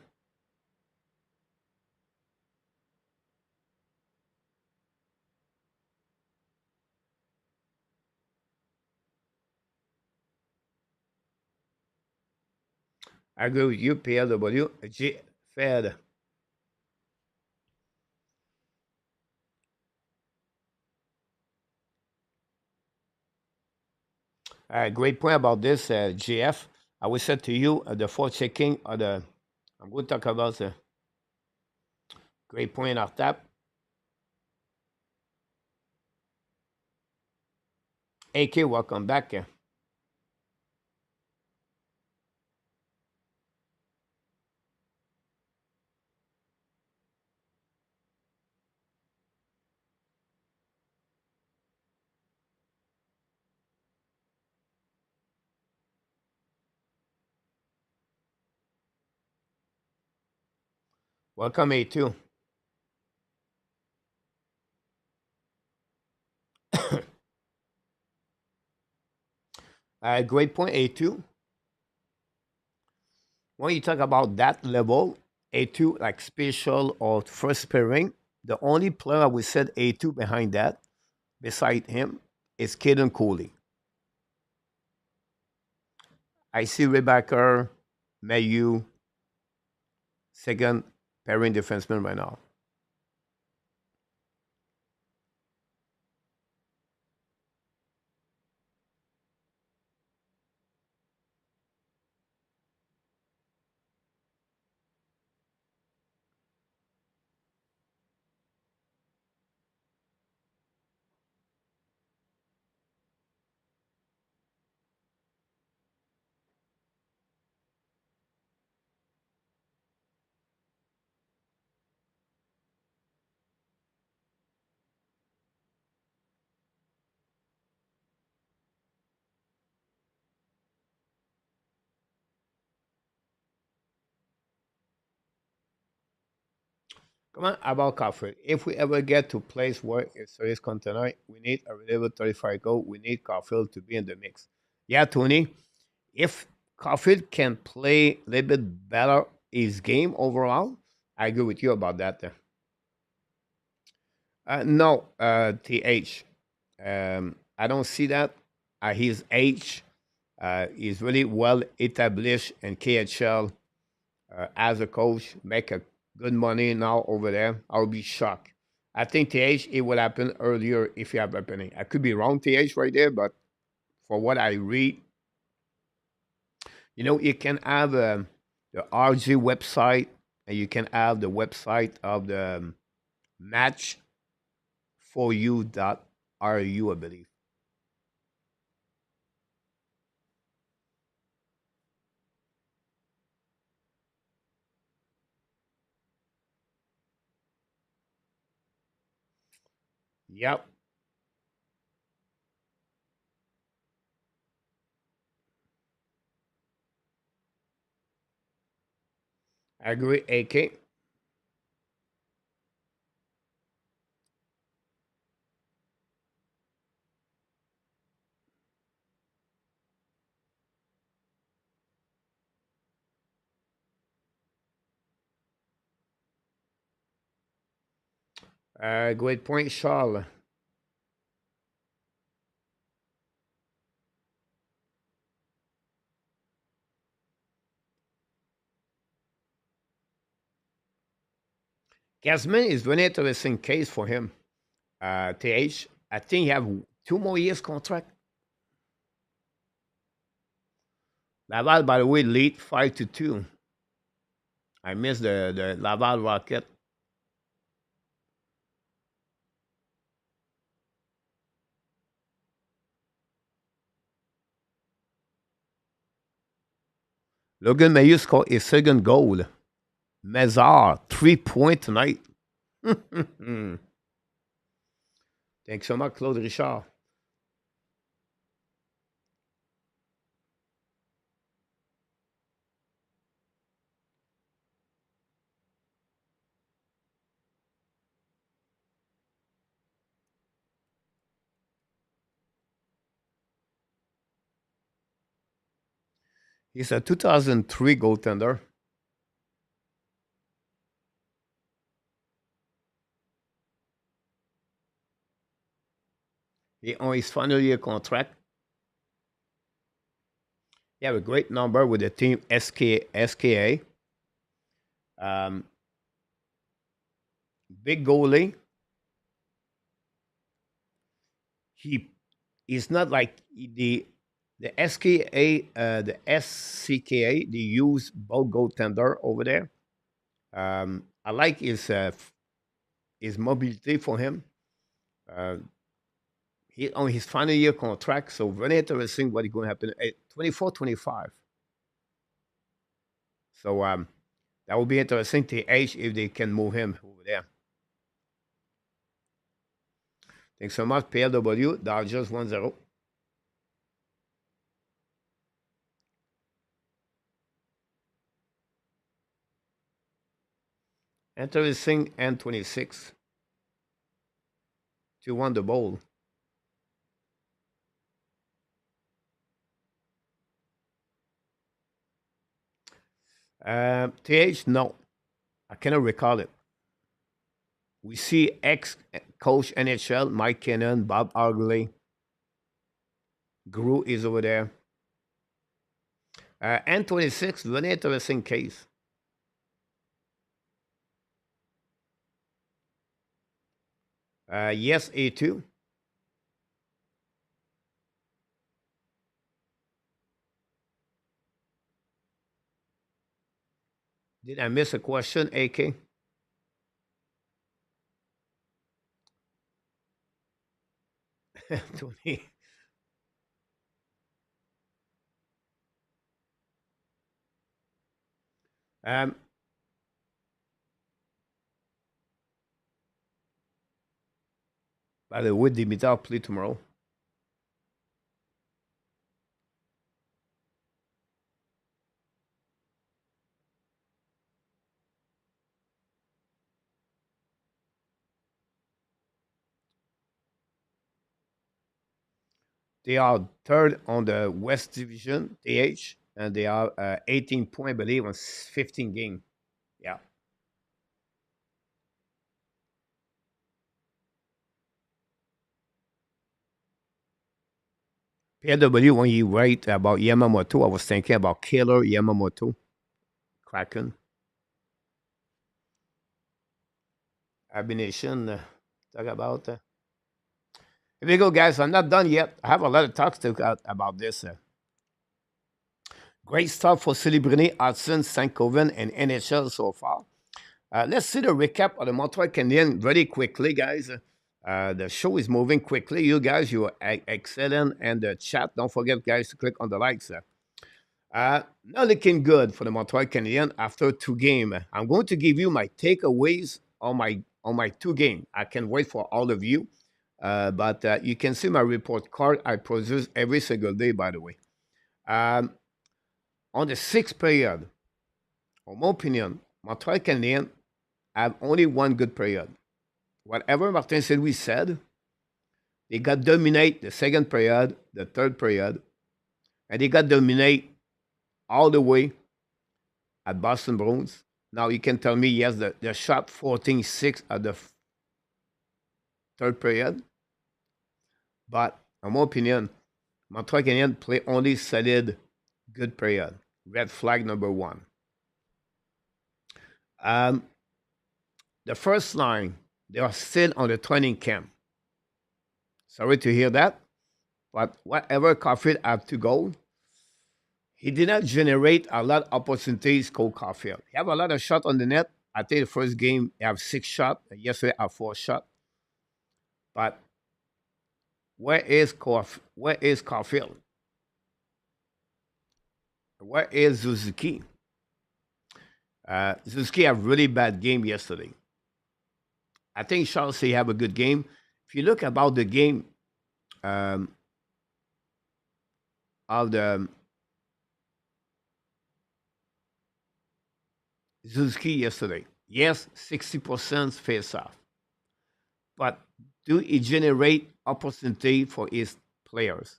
I agree with you, PLW. Fed. Great point about this, GF. I will say to you, the four checking, or the, I'm going to talk about the great point of tap. AK, welcome back. Welcome, A2. Great point, A2. When you talk about that level, A2, like special or first pairing, the only player I would set A2 behind that, beside him, is Caden Cooley. I see Rebecca, Mayu, second pairing defenseman right now. Come on, about Caulfield. If we ever get to place where it's serious contender, we need a reliable 35 goal. We need Caulfield to be in the mix. Yeah, Tony. If Caulfield can play a little bit better his game overall, I agree with you about that. No, TH. I don't see that. At his age, he's really well established in KHL as a coach, make a good money now over there. I'll be shocked. I think TH, it would happen earlier if you have happening. I could be wrong, TH, right there, but for what I read, you can have the RG website and you can have the website of the match for you.ru, I believe. Yep. I agree, AK. Great point, Charles. Gasman is very interesting case for him. TH, I think he have 2 more years contract. Laval, by the way, lead 5-2. I missed the Laval Rocket. Logan Mayu scored his second goal. Mazar, 3 point tonight. Thanks so much, Claude Richard. He's a 2003 goaltender. He on his final year contract. He have a great number with the team SKA. Um, Big goalie. He is not like the SKA, the SCKA. They use both goaltender over there. I like his mobility for him. Uh, he on his final year contract, so very interesting what is going to happen at 24, 25. So that will be interesting to age if they can move him over there. Thanks so much, PLW. Dodgers 1-0. Interesting and 26 to won the bowl. TH, no, I cannot recall it. We see ex coach NHL Mike Kennan, Bob Ugly, Gru is over there. And 26, very interesting case. Yes, A2. Did I miss a question, AK? Tony. Um, by the way, Dimitar play tomorrow. They are third on the West Division, TH, and they are 18 point, I believe, on 15 game. Yeah. PW, when you write about Yamamoto, I was thinking about Killer Yamamoto, Kraken. Abination, talk about. Here we go, guys. I'm not done yet. I have a lot of talks to about this. Great stuff for Celebrini, Hudson, St. Coven, and NHL so far. Let's see the recap of the Montreal Canadiens very quickly, guys. The show is moving quickly. You guys, you are excellent. And the chat, don't forget, guys, to click on the likes. Not looking good for the Montreal Canadiens after 2 games. I'm going to give you my takeaways on my 2 game. I can wait for all of you. But you can see my report card I produce every single day, by the way. On the sixth period, in my opinion, Montreal Canadiens have only one good period. Whatever Martin said we said, they got dominate the second period, the third period, and they got dominate all the way at Boston Bruins. Now you can tell me, yes, the shot 14-6 at the third period, but in my opinion, Montreal Canadiens play only solid good period. Red flag number one. Um, the first line, they are still on the training camp. Sorry to hear that, but whatever Caulfield had to go, he did not generate a lot of opportunities. Cole Caulfield, he have a lot of shot on the net. I think the first game he have 6 shots. Yesterday I have 4 shots. But where is Caulfield? Where is Suzuki? Suzuki had a really bad game yesterday. I think Charles say have a good game. If you look about the game um, of the Suzuki yesterday, yes, 60% face off, but do it generate opportunity for his players?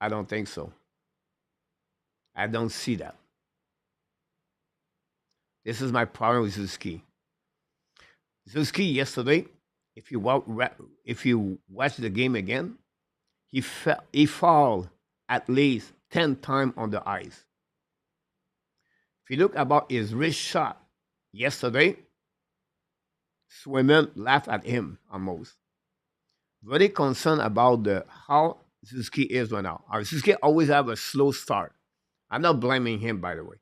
I don't think so. I don't see that. This is my problem with Suzuki. Suzuki yesterday, if you if you watch the game again, he fall at least 10 times on the ice. If you look about his wrist shot yesterday, Swimmer laughed at him almost. Very concerned about the how Suzuki is right now. Suzuki always have a slow start. I'm not blaming him, by the way,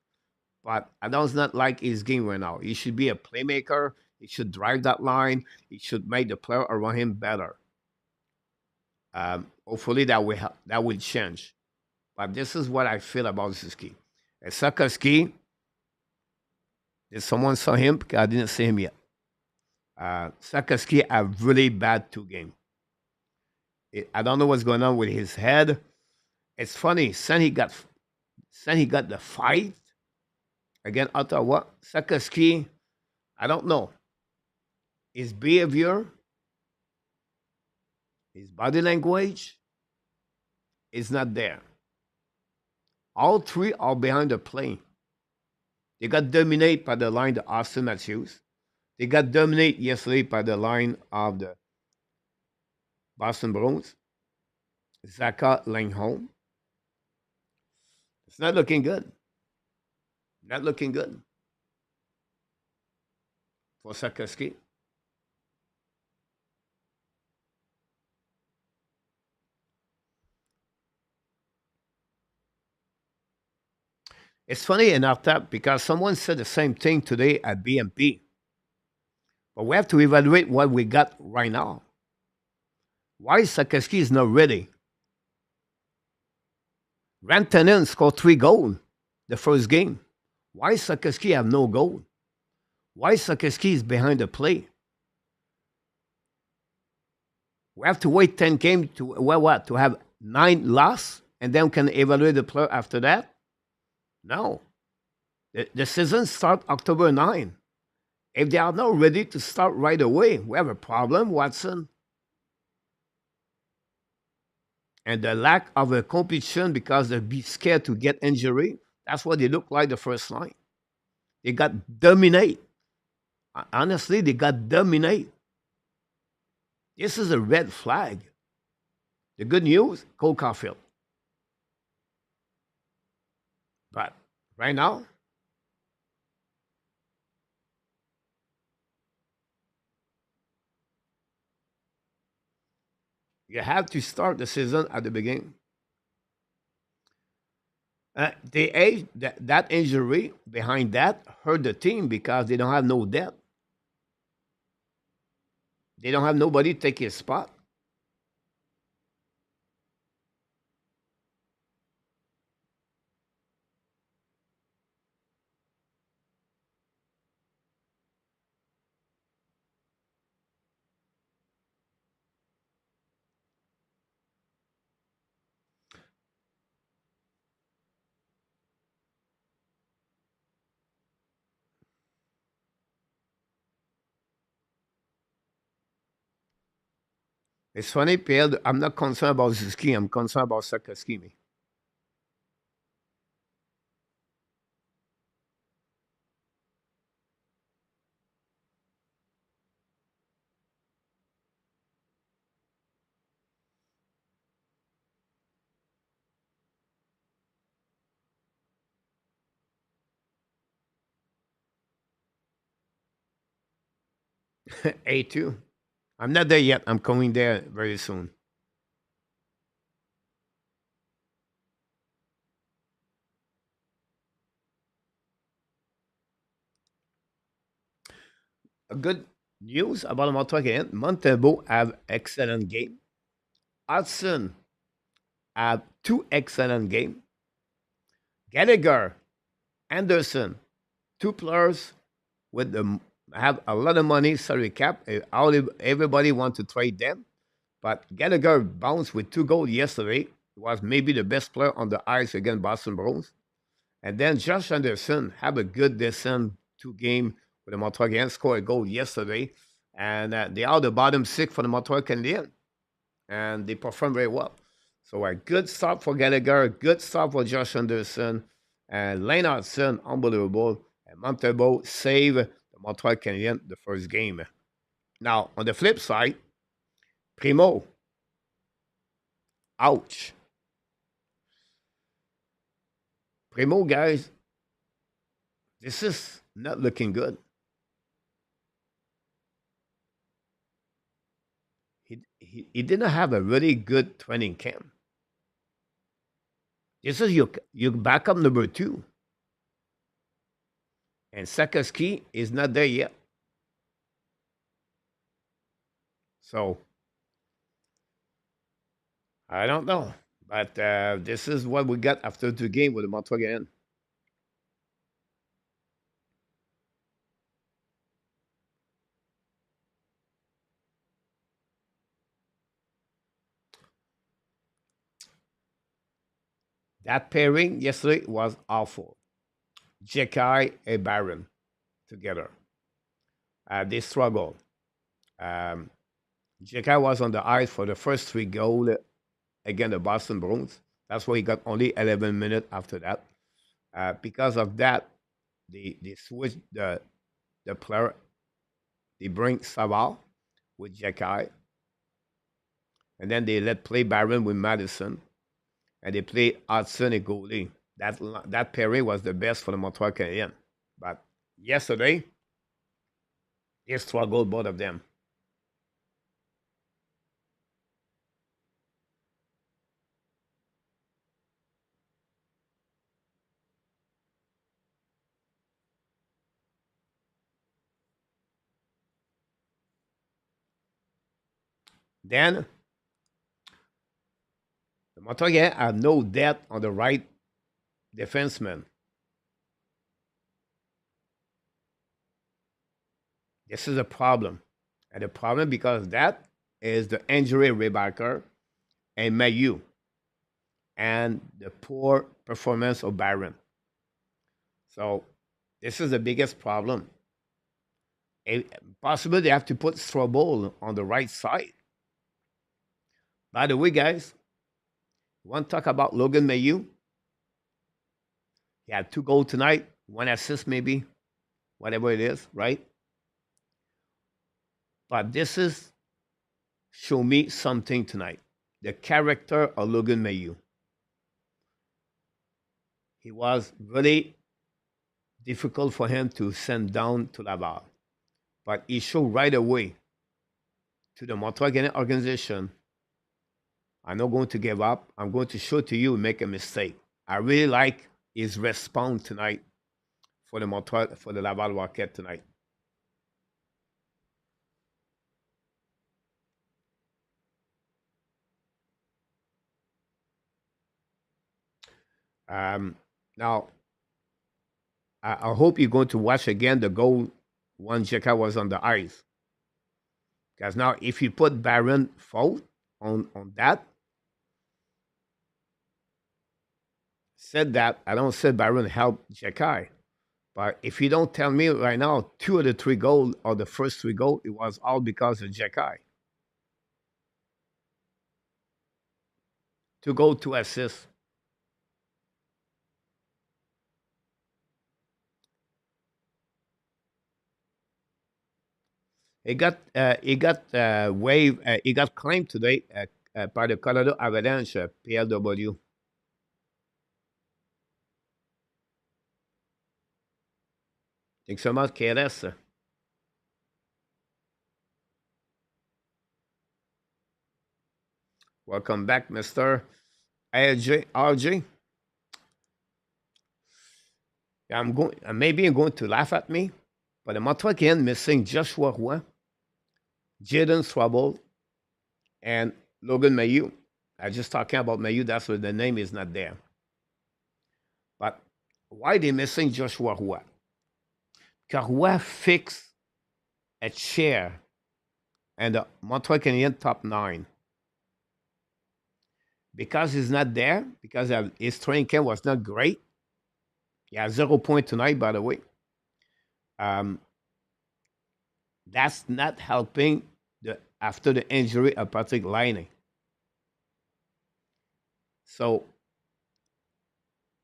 but I don't not like his game right now. He should be a playmaker. He should drive that line. He should make the player around him better. Hopefully that will change. But this is what I feel about Suzuki. And Sakaski, did someone saw him? Because I didn't see him yet. Sakaski a really bad 2 game. I don't know what's going on with his head. It's funny. Since he got the fight again Ottawa, Sakaski, I don't know. His behavior, his body language is not there. All three are behind the plane. They got dominated by the line of Austin Matthews. They got dominated yesterday by the line of the Boston Bruins. Zaka Langholm. It's not looking good. Not looking good for Sakaski. It's funny enough that because someone said the same thing today at BMP, but we have to evaluate what we got right now. Why Sakaski is not ready? Rantanen scored 3 goals the first game. Why Sakaski have no goal? Why Sakaski is behind the play? We have to wait 10 games to what? To have 9 losses and then we can evaluate the player after that? No. The season starts October 9. If they are not ready to start right away, we have a problem, Watson. And the lack of a competition because they be scared to get injury, that's what they look like the first line. They got dominate. Honestly, they got dominate. This is a red flag. The good news, Cole Caulfield. But right now, you have to start the season at the beginning. That injury behind that hurt the team because they don't have no depth. They don't have nobody to take his spot. It's funny, Pierre. I'm not concerned about the ski. I'm concerned about soccer ski. Me. A2. I'm not there yet. I'm coming there very soon. A good news about Montreal again. Montebo have excellent game. Hudson have two excellent game. Gallagher, Anderson, two players with the have a lot of money salary cap. Everybody want to trade them, but Gallagher bounced with two goals yesterday. Was maybe the best player on the ice against Boston Bruins. And then Josh Anderson have a good decent two game with the Montreal Canadiens, scored a goal yesterday, and they are the bottom six for the Montreal Canadiens, and they perform very well. So a good start for Gallagher, a good start for Josh Anderson, and Lane Hudson, unbelievable, and Montebo save the Montreal Canadiens the first game. Now on the flip side, Primo, ouch. Primo guys, this is not looking good. He didn't have a really good training camp. This is your backup number two, and Sakaski is not there yet. So I don't know, but this is what we got after the game with the Montreal again. That pairing yesterday was awful. Jekai and Byron together. They struggled. Um, Jekai was on the ice for the first three goals against the Boston Bruins. That's why he got only 11 minutes after that. Because of that, they switched the player. They bring Savard with Jekai, and then they let play Byron with Madison, and they play Hudson and goalie. That pairing was the best for the Montreal Canadiens. But yesterday, they struggled, both of them. Then the Montreal Canadiens have no depth on the right defenseman. This is a problem. And the problem because that is the injury Rebecca and Mayu and the poor performance of Byron. So this is the biggest problem. Possibly they have to put Strobel on the right side. By the way, guys, you want to talk about Logan Mayu? He had two goals tonight, one assist maybe, whatever it is, right? But this is show me something tonight. The character of Logan Mayu. He was really difficult for him to send down to Laval. But he showed right away to the Montreal Canadiens organization, I'm not going to give up. I'm going to show to you make a mistake. I really like his response tonight for the Montreal for the Laval Rocket tonight. Um, now I hope you're going to watch again the goal when Jeka was on the ice. Because now if you put Baron fault on that, said that I don't say Baron helped Jekai. But if you don't tell me right now, two of the three goals or the first three goals, it was all because of Jekai. 2 goals, 2 assists. He got claimed today by the Colorado Avalanche PLW. Thanks so much, KLS. Welcome back, Mr. RJ. Maybe you're going to laugh at me, but the Montreal Canadiens missing Joshua Roy, Jaden Swabble, and Logan Mayu. I just talking about Mayu, that's why the name is not there. But why they missing Joshua Roy? Because Roy fixed a chair and the Montreal Canadiens top 9. Because he's not there, because his training camp was not great. He has 0 point tonight, by the way. That's not helping after the injury of Patrick Laine. So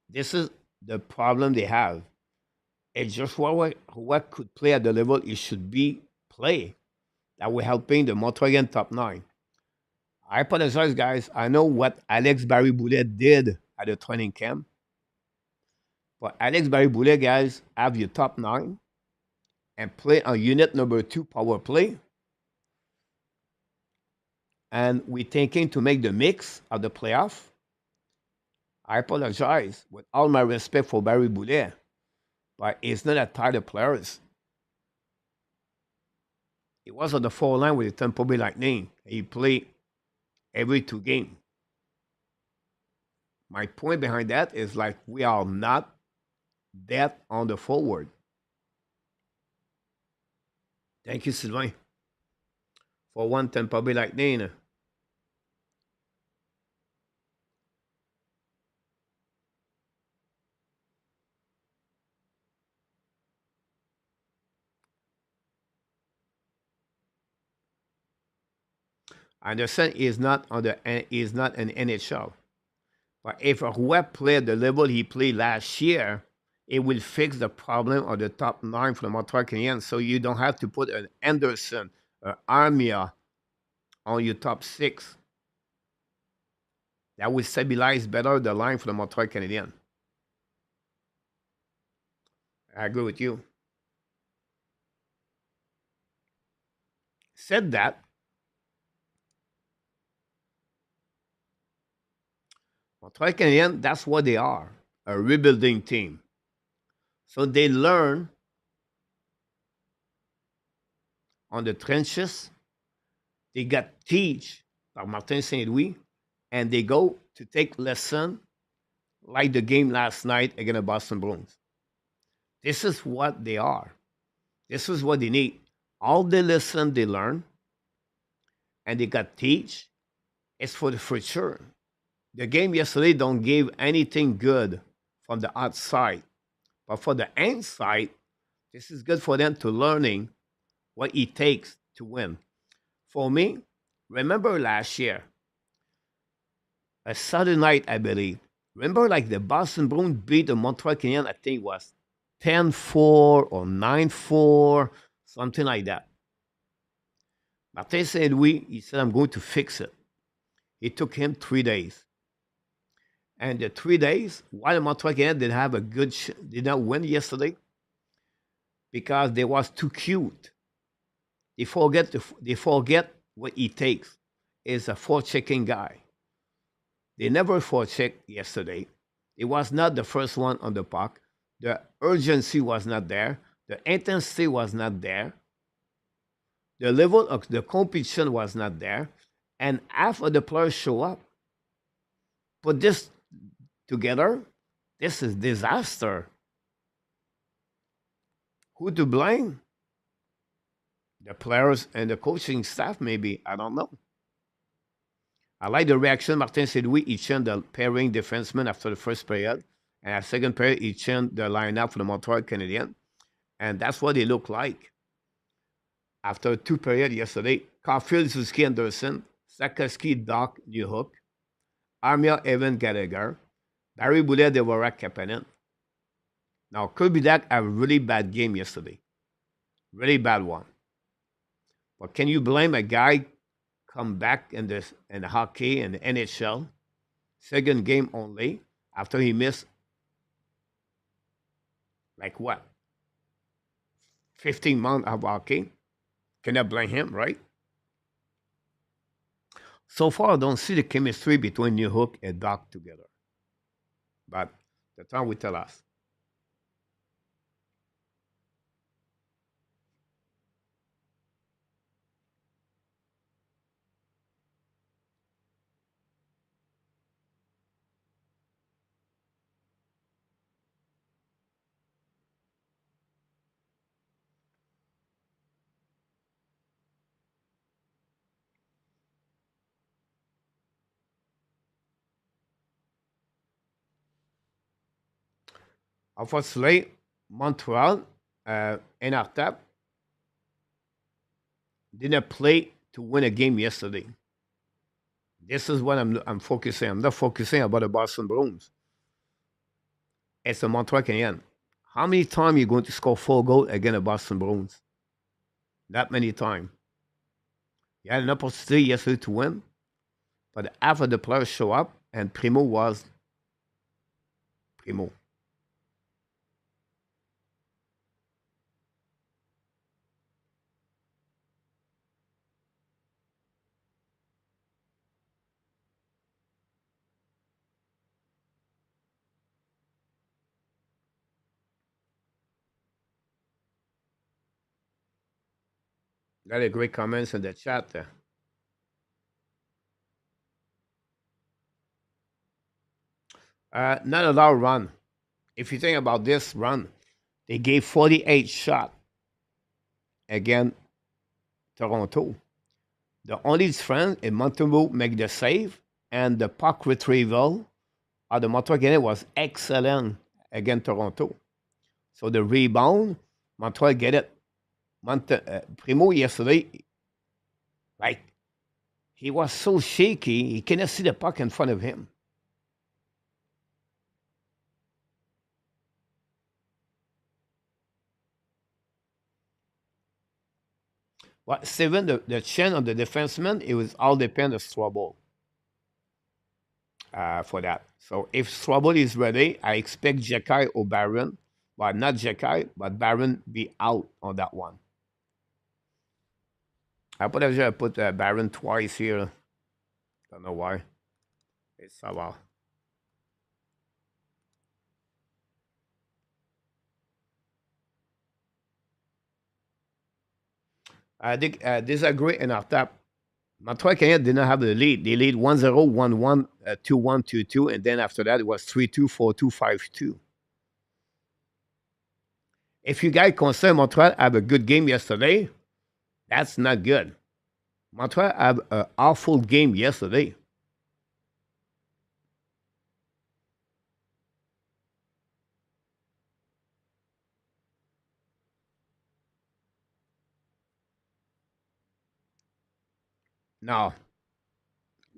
this is the problem they have. It's just what could play at the level it should be play that we're helping the Montreal top 9. I apologize, guys. I know what Alex Barry-Boulet did at the training camp. But Alex Barry-Boulet, guys, have your top 9 and play on unit number 2 power play. And we're thinking to make the mix of the playoff. I apologize with all my respect for Barry-Boulet, but it's not a type of players. He was on the 4 line with the Tampa Bay Lightning. He played every 2 games. My point behind that is like we are not that on the forward. Thank you, Sylvain. For one Tampa Bay Lightning. I understand he's not an NHL. But if Roy played the level he played last year, it will fix the problem of the top 9 for the Montreal Canadiens. So you don't have to put an Anderson or Armia on your top 6. That will stabilize better the line for the Montreal Canadiens. I agree with you. Said that, Montreal Canadiens, that's what they are, a rebuilding team. So they learn on the trenches. They got teach by Martin St. Louis, and they go to take lesson like the game last night against the Boston Bruins. This is what they are. This is what they need. All the lesson they learn, and they got teach, is for the future. The game yesterday don't give anything good from the outside, but for the inside, this is good for them to learning what it takes to win. For me, remember last year, a Saturday night, I believe. Remember, like the Boston Bruins beat the Montreal Canadiens, I think it was 10-4 or 9-4, something like that. Martin St. Louis, he said, I'm going to fix it. It took him 3 days. And the 3 days, while the Montreal Canadiens did have a good, did not win yesterday because they was too cute. They forget what it takes. Is a forechecking guy. They never forechecked yesterday. It was not the first one on the puck. The urgency was not there. The intensity was not there. The level of the competition was not there. And half of the players show up. Put this together, this is disaster. Who to blame? The players and the coaching staff, maybe. I don't know. I like the reaction. Martin St. Louis, he changed the pairing defenseman after the first period. And at second period, he changed the lineup for the Montreal Canadiens. And that's what they look like. After 2 periods yesterday, Caulfield, Suzuki, Anderson, Sakaski, Doc, Newhook, Armia Evan Gallagher, Barry Boulet, Devorak Kapanen. Now, Kirby Dak had a really bad game yesterday. Really bad one. But can you blame a guy come back in the hockey and the NHL, second game only, after he missed like what? 15 months of hockey? Cannot blame him, right? So far, I don't see the chemistry between New Hook and Doc together. But the time will tell us. Unfortunately, Montreal in our tap didn't play to win a game yesterday. This is what I'm focusing. I'm not focusing about the Boston Bruins. It's the Montreal Canadiens. How many times are you going to score 4 goals against the Boston Bruins? That many times. You had an opportunity yesterday to win, but after the players show up, and Primo was Primo. Got a great comments in the chat there. Not a lot of run. If you think about this run, they gave 48 shot against Toronto. The only difference is Montreal make the save, and the puck retrieval of the Montreal Canadiens was excellent against Toronto. So the rebound, Montreal get it. Primo yesterday, like he was so shaky, he cannot see the puck in front of him. But Steven, the chin of the defenseman, it was all depend on Strobel for that. So if Strobel is ready, I expect Jekai or Baron, but not Jekai, but Baron be out on that one. I put Baron twice here. Don't know why. It's a lot. I think disagree in our top. Montreal Canadiens did not have the lead. They lead 1-0, 1-1, 2-1, 2-2, and then after that it was 3-2, 4-2, 5-2. If you guys consider Montreal have a good game yesterday, that's not good. Montreal have an awful game yesterday. Now,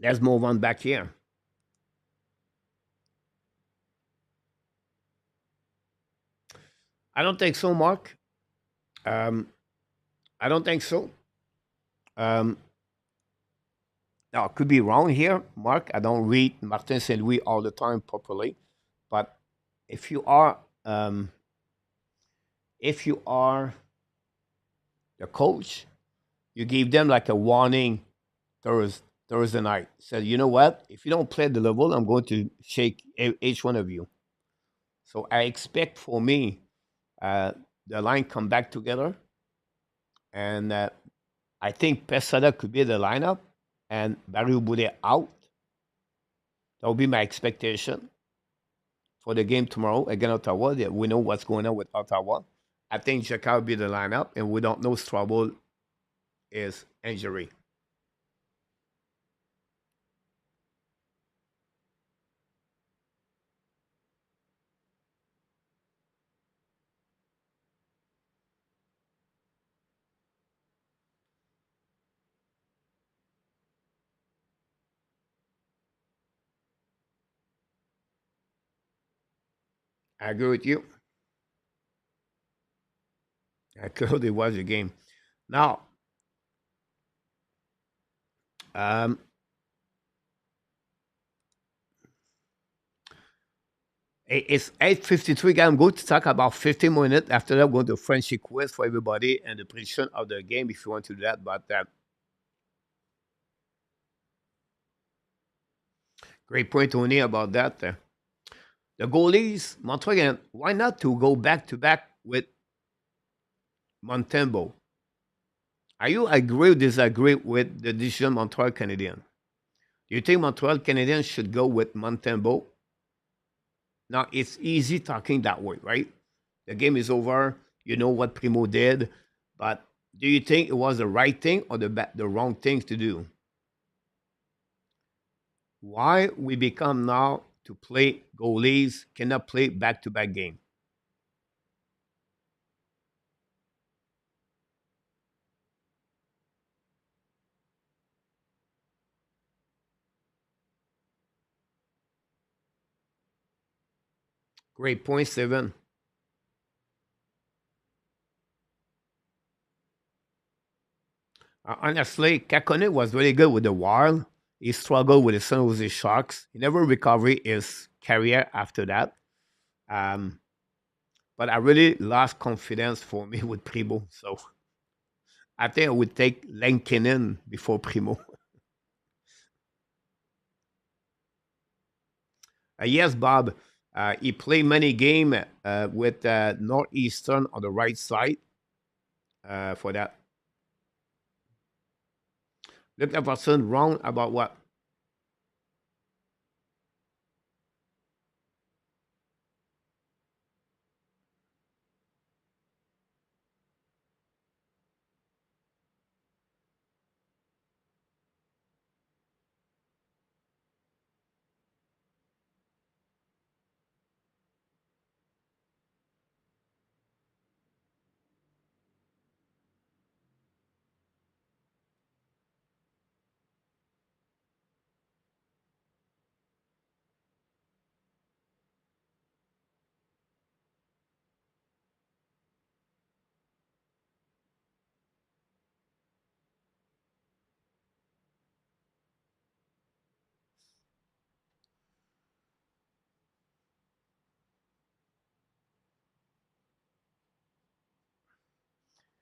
let's move on back here. I don't think so, Mark. Um, I don't think so. Um, Now, I could be wrong here, Mark. I don't read Martin Saint Louis all the time properly, but if you are, um, if you are the coach, you give them like a warning Thursday night. Said, you know what? If you don't play the level, I'm going to shake each one of you. So I expect for me, uh, the line come back together, and I think Pesada could be the lineup, and Barry Boudet out. That would be my expectation for the game tomorrow against Ottawa. We know what's going on with Ottawa. I think Jacques will be the lineup, and we don't know Strobel is injury. I agree with you. I clearly watched the game. Now, um, it's 8:53. I'm going to talk about 15 minutes. After that, I'm going to Frenchy Quiz for everybody and the prediction of the game if you want to do that. But great point, Tony, about that. The goalies, Montreal, why not to go back to back with Montembeau? Are you agree or disagree with the decision Montreal Canadiens? Do you think Montreal Canadiens should go with Montembeau? Now, it's easy talking that way, right? The game is over. You know what Primo did. But do you think it was the right thing or the wrong thing to do? Why we become now to play goalies cannot play back to back game? Great point, Steven. Honestly, Kakone was really good with the Wild. He struggled with the San Jose Sharks. He never recovered his career after that. Um, but I really lost confidence for me with Primo. So I think I would take Lankinen before Primo. Yes, Bob. He played many games with Northeastern on the right side for that. Look at person wrong about what?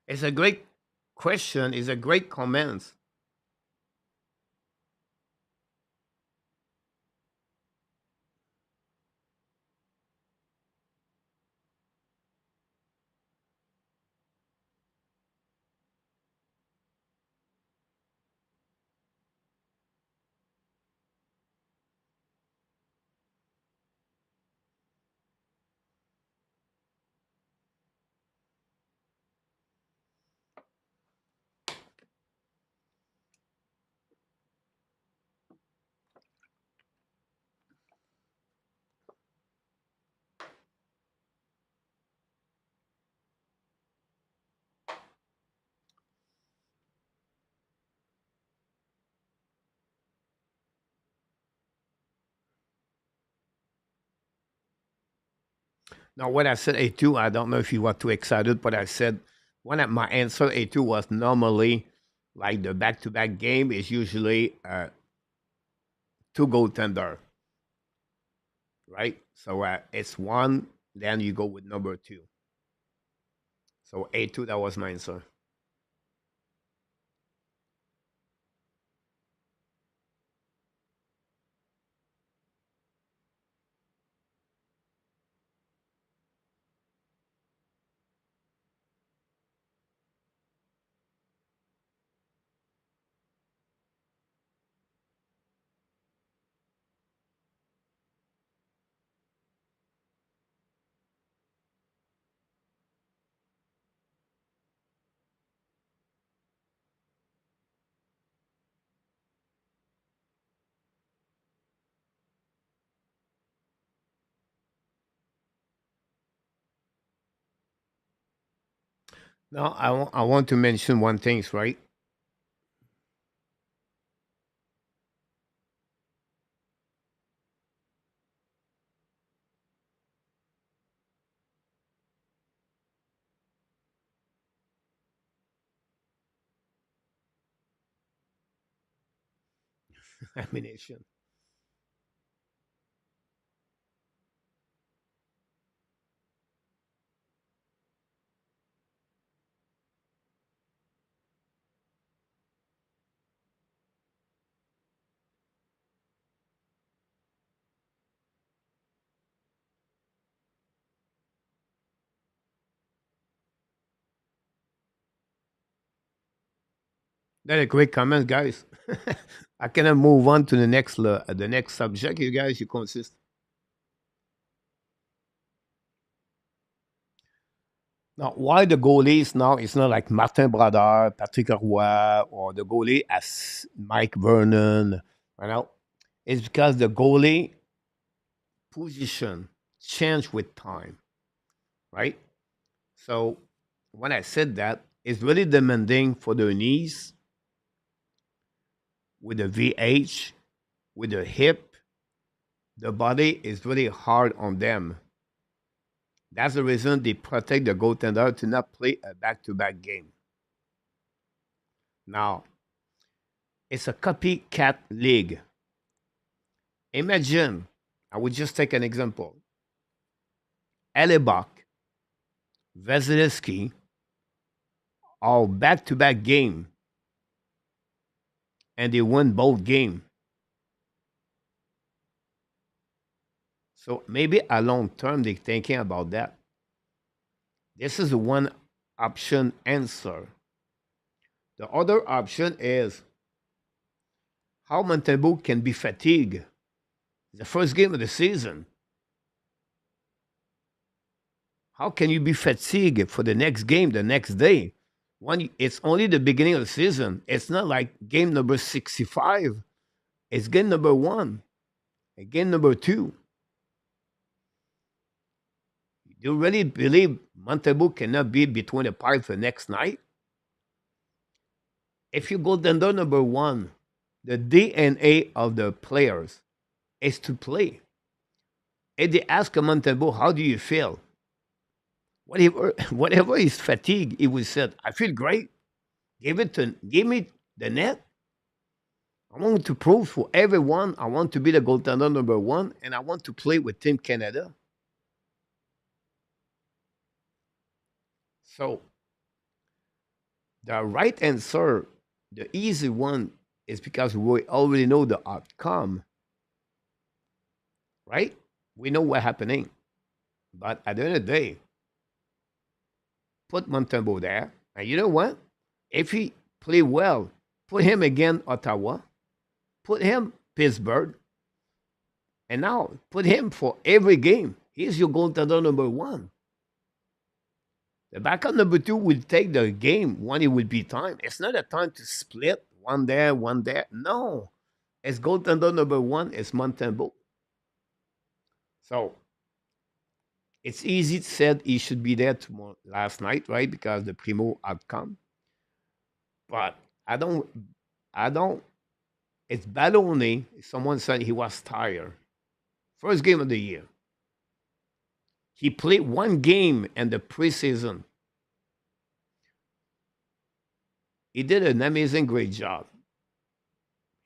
It's a great question. It's a great comment. Now, what I said A2, I don't know if you were too excited, but I said one of my answer A2 was normally like the back to back game is usually two goaltender, right? So it's one, then you go with number two. So A2, that was my answer. Now, I want to mention one thing, right? Ammunition. That's a great comment, guys. I cannot move on to the next subject. You guys, you consist. Now, why the goalies now? It's not like Martin Brodeur, Patrick Roy, or the goalie as Mike Vernon. You know, it's because the goalie position changed with time, right? So when I said that, it's really demanding for the knees with the VH, with the hip. The body is really hard on them. That's the reason they protect the goaltender to not play a back-to-back game. Now, it's a copycat league. Imagine, I would just take an example. Elebach, Vasilevsky, all back-to-back game, and they won both game. So maybe a long term they're thinking about that. This is the one option answer. The other option is how Montembeau can be fatigued. The first game of the season. How can you be fatigued for the next game the next day? When it's only the beginning of the season. It's not like game number 65. It's game number one. And game number two. You really believe Montembeau cannot be between the pipes the next night? If you go down to number one, the DNA of the players is to play. And they ask Montembeau, how do you feel? Whatever is fatigue, he will say, I feel great. Give me the net. I want to prove for everyone. I want to be the goaltender number one, and I want to play with Team Canada. So the right answer, the easy one, is because we already know the outcome, right? We know what's happening. But at the end of the day, put Montembeau there. And you know what? If he play well, put him again Ottawa, put him Pittsburgh, and now put him for every game. He's your goaltender number one. The backup number two will take the game when it will be time. It's not a time to split one there, one there. No. It's goaltender number one is Montembeau. So it's easy to say he should be there tomorrow, last night, right? Because the primo outcome. But I don't, it's baloney. Someone said he was tired. First game of the year. He played one game in the preseason. He did an amazing, great job.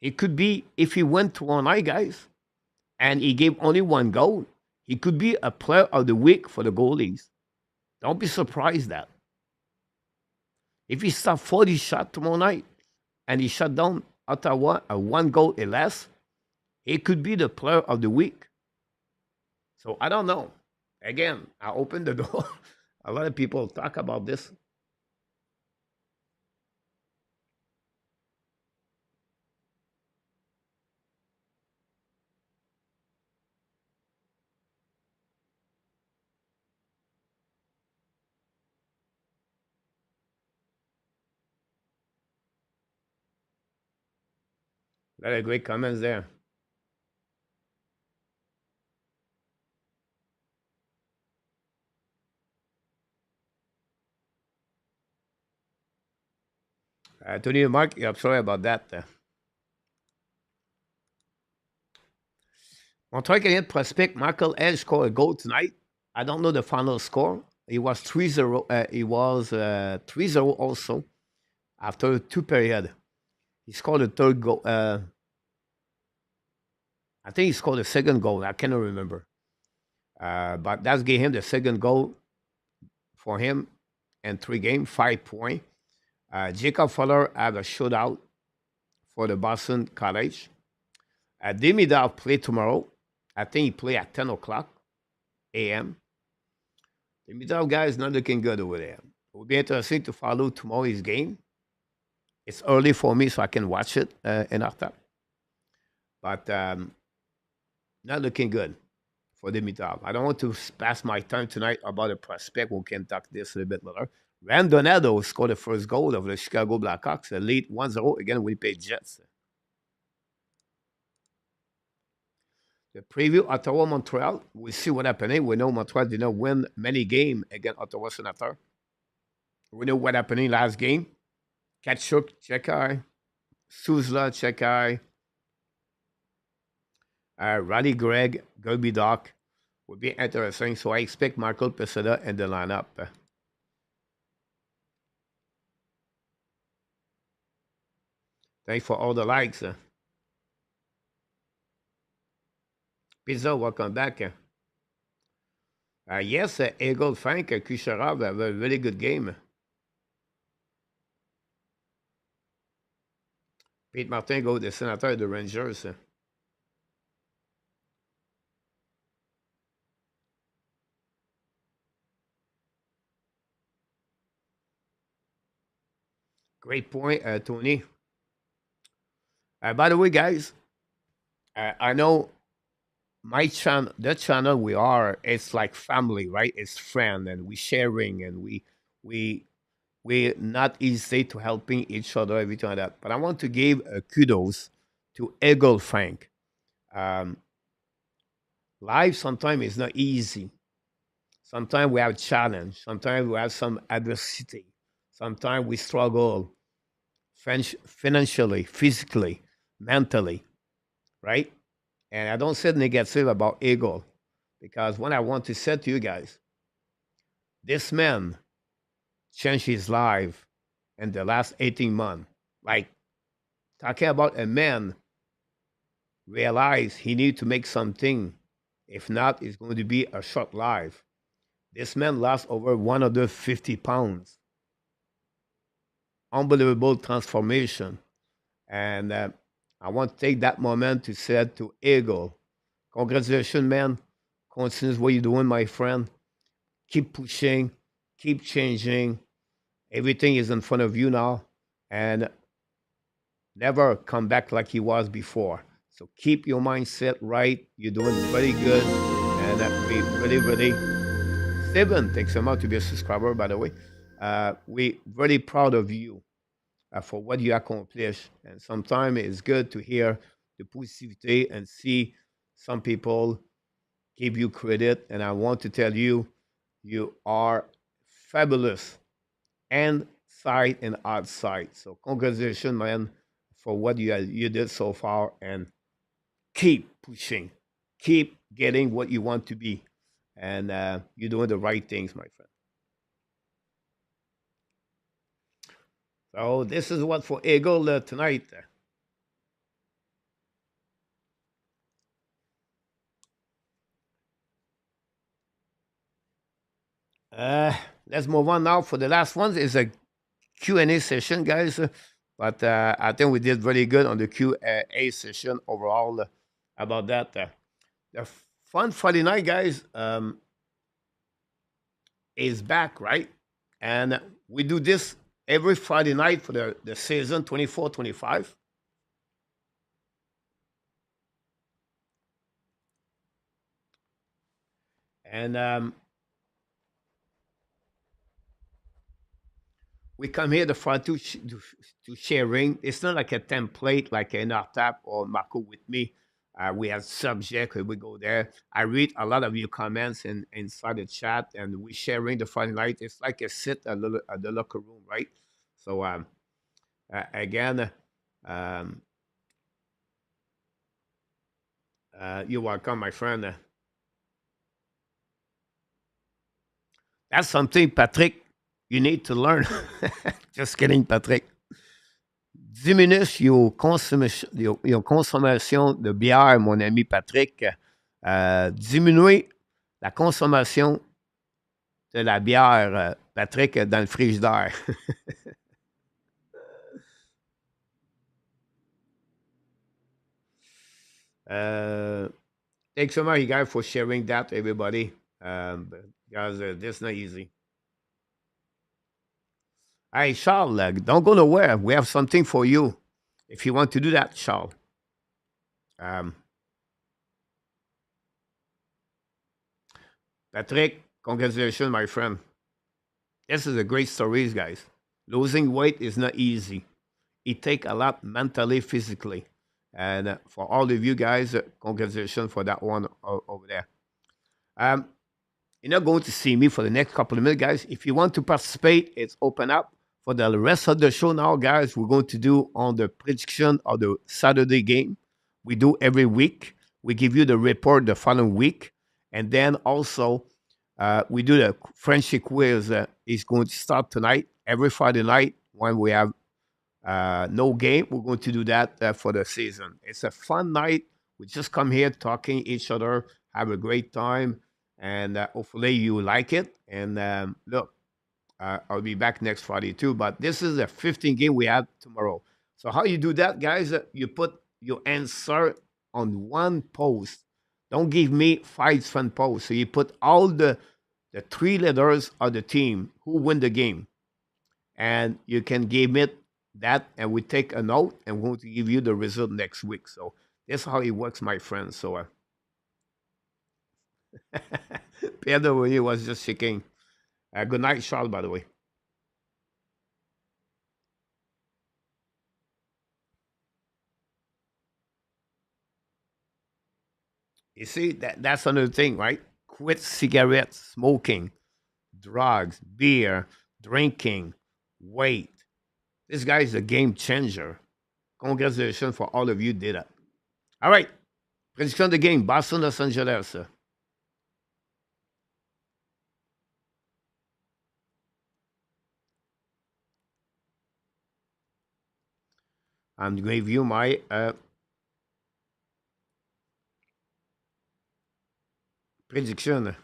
It could be if he went to one eye, guys, and he gave only one goal, he could be a player of the week for the goalies. Don't be surprised that. If he stopped 40 shots tomorrow night and he shut down Ottawa a one goal or less, he could be the player of the week. So I don't know. Again, I opened the door. A lot of people talk about this. A lot of great comments there. Tony and Mark, I'm sorry about that. Montreal Canadiens prospect Michael Edge scored a goal tonight. I don't know the final score. It was 3-0. It was 3-0 also after two period. He scored a third goal. I think he scored the second goal. I cannot remember. But that's gave him the second goal for him in 3 games, 5 points. Jacob Fuller have a shootout for the Boston College. Demidov play tomorrow. I think he play at 10 o'clock a.m. Demidov guy is not looking good over there. It will be interesting to follow tomorrow's game. It's early for me, so I can watch it in after. But not looking good for Dimitrov. I don't want to pass my time tonight about a prospect. We can talk this a little bit later. Randonado scored the first goal of the Chicago Blackhawks, a lead 1-0 against Winnipeg Jets. The preview, Ottawa, Montreal. We'll see what happening. We know Montreal did not win many games against Ottawa Senator. We know what happening last game. Kachuk, Chekai. Suzla, Chekai. Roddy Gregg, Gulby Doc will be interesting. So I expect Michael Pesada in the lineup. Thanks for all the likes. Pizza, welcome back. Yes, Eagle Frank Kucherov have a really good game. Pete Martin go the Senator de Rangers. Great point, Tony. By the way, guys, I know my channel, the channel we are, it's like family, right? It's friend, and we sharing, and we we're not easy to helping each other, everything like that. But I want to give kudos to Eagle Frank. Um, Life sometimes is not easy. Sometimes we have challenge. Sometimes we have some adversity. Sometimes we struggle financially, physically, mentally, right? And I don't say negative about Eagle because what I want to say to you guys, this man changed his life in the last 18 months. Like talking about a man realize he need to make something. If not, it's going to be a short life. This man lost over 150 pounds. Unbelievable transformation. And I want to take that moment to say to Eagle, congratulations, man. Continue what you're doing, my friend. Keep pushing, keep changing. Everything is in front of you now. And never come back like he was before. So keep your mindset right. You're doing very good. And we really, really, Steven, thanks so much to be a subscriber, by the way. We really proud of you for what you accomplished. And sometimes it's good to hear the positivity and see some people give you credit. And I want to tell you, you are fabulous inside and outside. So congratulations, man, for what you did so far, and keep pushing, keep getting what you want to be, and you're doing the right things, my friend. So this is what for Eagle tonight. Uh, let's move on now. For the last one is a Q&A session, guys. But I think we did very good on the Q&A session overall about that. The Fun Friday night, guys, is back, right? And we do this every Friday night for the season 24-25. And we come here the front to sharing. It's not like a template like an tap or Marco with me. We have subject. We go there. I read a lot of your comments inside the chat, and we sharing the Friday night. It's like a sit at the locker room, right? So again, um, you're welcome, my friend. That's something, Patrick, you need to learn. Just kidding, Patrick. diminue your consommation de bière, mon ami Patrick. Diminuez la consommation de la bière, Patrick, dans le frigidaire. uh, Thanks so much, guys, for sharing that, everybody. Guys, this is not easy. Hey, Charles, don't go nowhere. We have something for you. If you want to do that, Charles. Um, Patrick, congratulations, my friend. This is a great story, guys. Losing weight is not easy. It takes a lot mentally, physically. And for all of you guys, congratulations for that one over there. Um, you're not going to see me for the next couple of minutes, guys. If you want to participate, it's open up. For the rest of the show now, guys, we're going to do on the prediction of the Saturday game. We do every week. We give you the report the following week. And then also, we do the Frenchy Quiz. Is going to start tonight, every Friday night when we have no game. We're going to do that for the season. It's a fun night. We just come here talking each other, have a great time, and hopefully you like it. And look, I'll be back next Friday too. But this is the 15th game we have tomorrow. So how you do that, guys? You put your answer on one post. Don't give me 5 different posts. So you put all the 3 letters of the team who win the game, and you can give it that, and we take a note, and we're going to give you the result next week. So that's how it works, my friends. So Pedro he was just shaking. Good night, Charles, by the way. You see, that's another thing, right? Quit cigarettes, smoking, drugs, beer, drinking, weight. This guy is a game changer. Congratulations for all of you did it. All right. Prediction of the game, Boston, Los Angeles. I'm going to give you my prediction.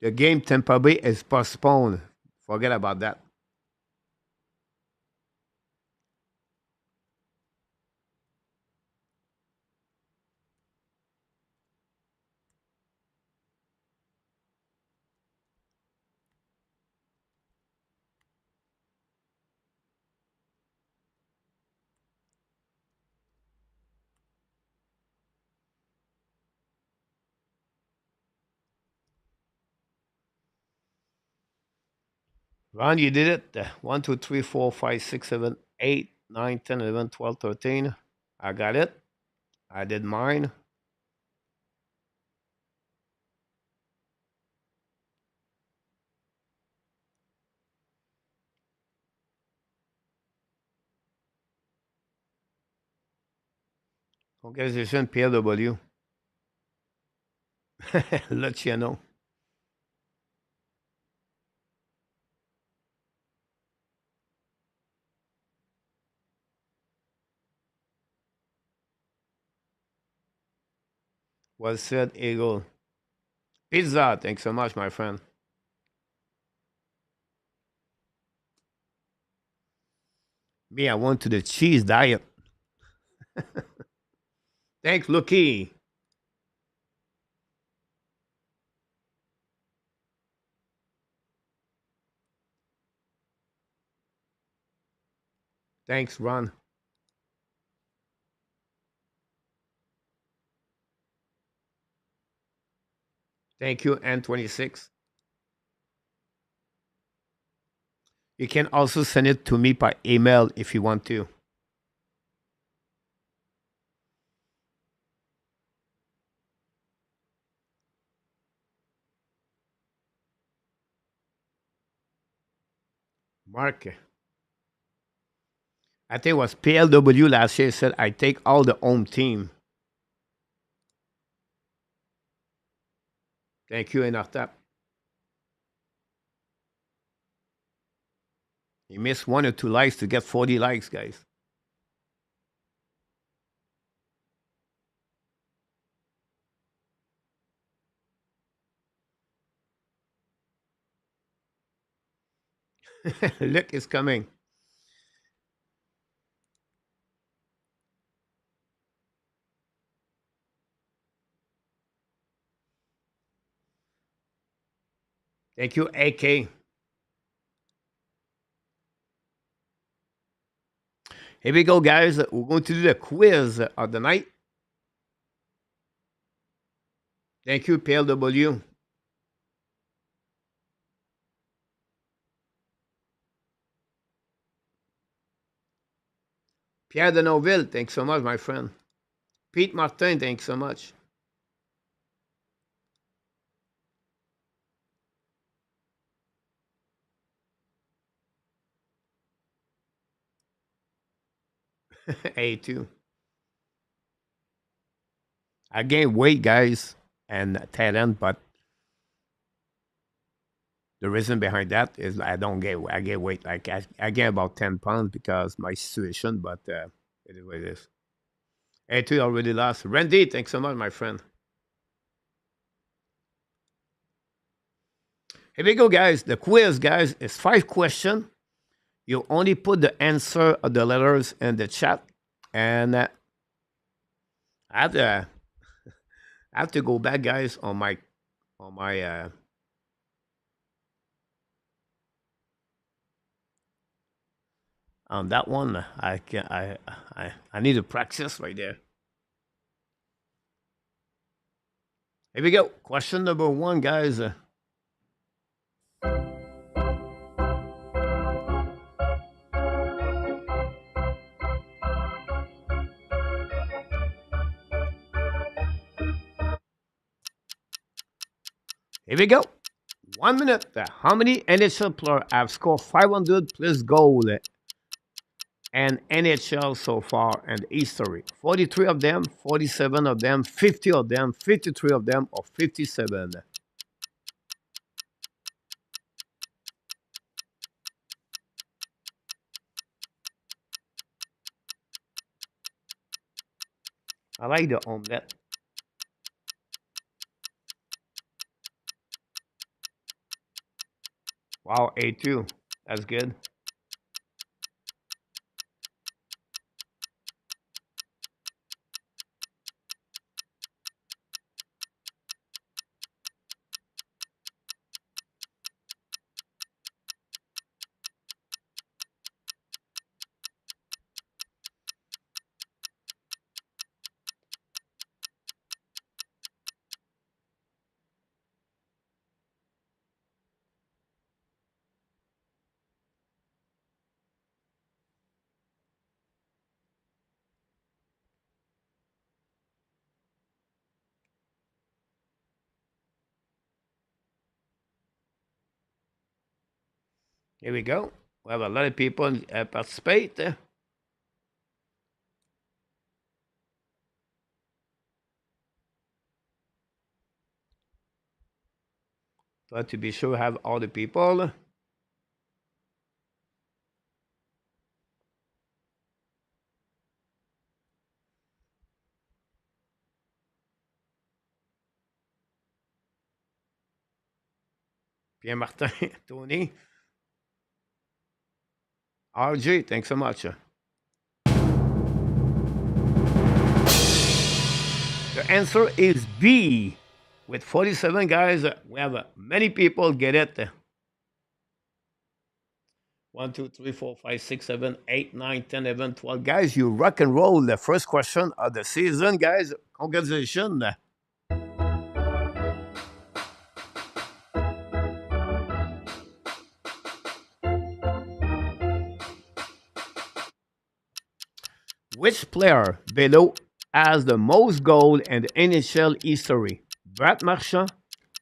The game Tampa Bay is postponed. Forget about that. Ron, you did it. 1, 2, 3, 4, 5, 6, 7, 8, 9, 10, 11, 12, 13. I got it. I did mine. Congratulations, Pierre W. Let you know. Well said, Eagle. Pizza. Thanks so much, my friend. Me, I went to the cheese diet. Thanks, Lucky. Thanks, Ron. Thank you, N26. You can also send it to me by email if you want to. Mark. I think it was PLW last year said, I take all the home team. Thank you, Enartap. You miss 1 or 2 likes to get 40 likes, guys. Look, it's coming. Thank you, AK. Here we go, guys. We're going to do the quiz of the night. Thank you, PLW. Pierre de Noville, thanks so much, my friend. Pete Martin, thanks so much. A2. I gained weight, guys, and talent, but the reason behind that is I don't get I get weight. Like I gain about 10 pounds because my situation, but it is what it is. A2 already lost. Randy, thanks so much, my friend. Here we go, guys. The quiz, guys, is 5 questions. You only put the answer of the letters in the chat, and I have to I have to go back, guys, on my on that one. I can I need to practice right there. Here we go. Question number 1, guys. Here we go. 1 minute. How many NHL players have scored 500 plus goals and NHL so far in history? 43 of them, 47 of them, 50 of them, 53 of them, or 57? I like the omelette. Wow, A2. That's good. Here we go. We have a lot of people participate. Try to be sure have all the people. Pierre Martin, Tony, RJ, thanks so much. The answer is B. With 47 guys, we have many people get it. 1, 2, 3, 4, 5, 6, 7, 8, 9, 10, 11, 12. Guys, you rock and roll the first question of the season, guys. Congratulations. Which player below has the most goals in the NHL history? Brad Marchand,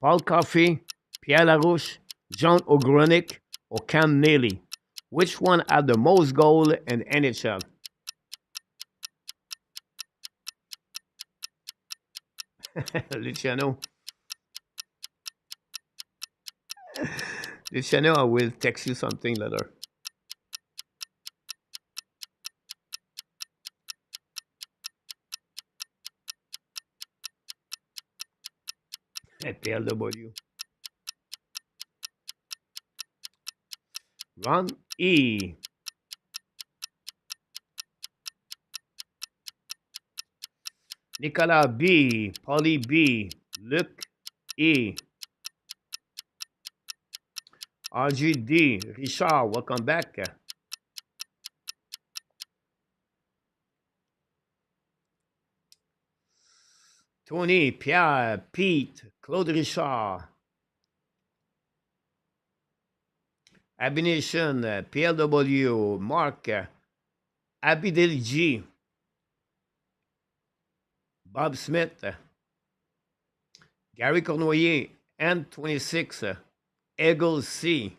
Paul Coffey, Pierre Larouche, John O'Gronick, or Cam Neely? Which one had the most goals in the NHL? Luciano. Luciano, I will text you something later. PLW. Ron E. Nicolas B. Polly B. Luc E. RGD. Richard, welcome back. Tony, Pierre, Pete, Claude Richard. Abination, PLW, Mark, Abidel G. Bob Smith, Gary Cornoyer, N26, Eagle C.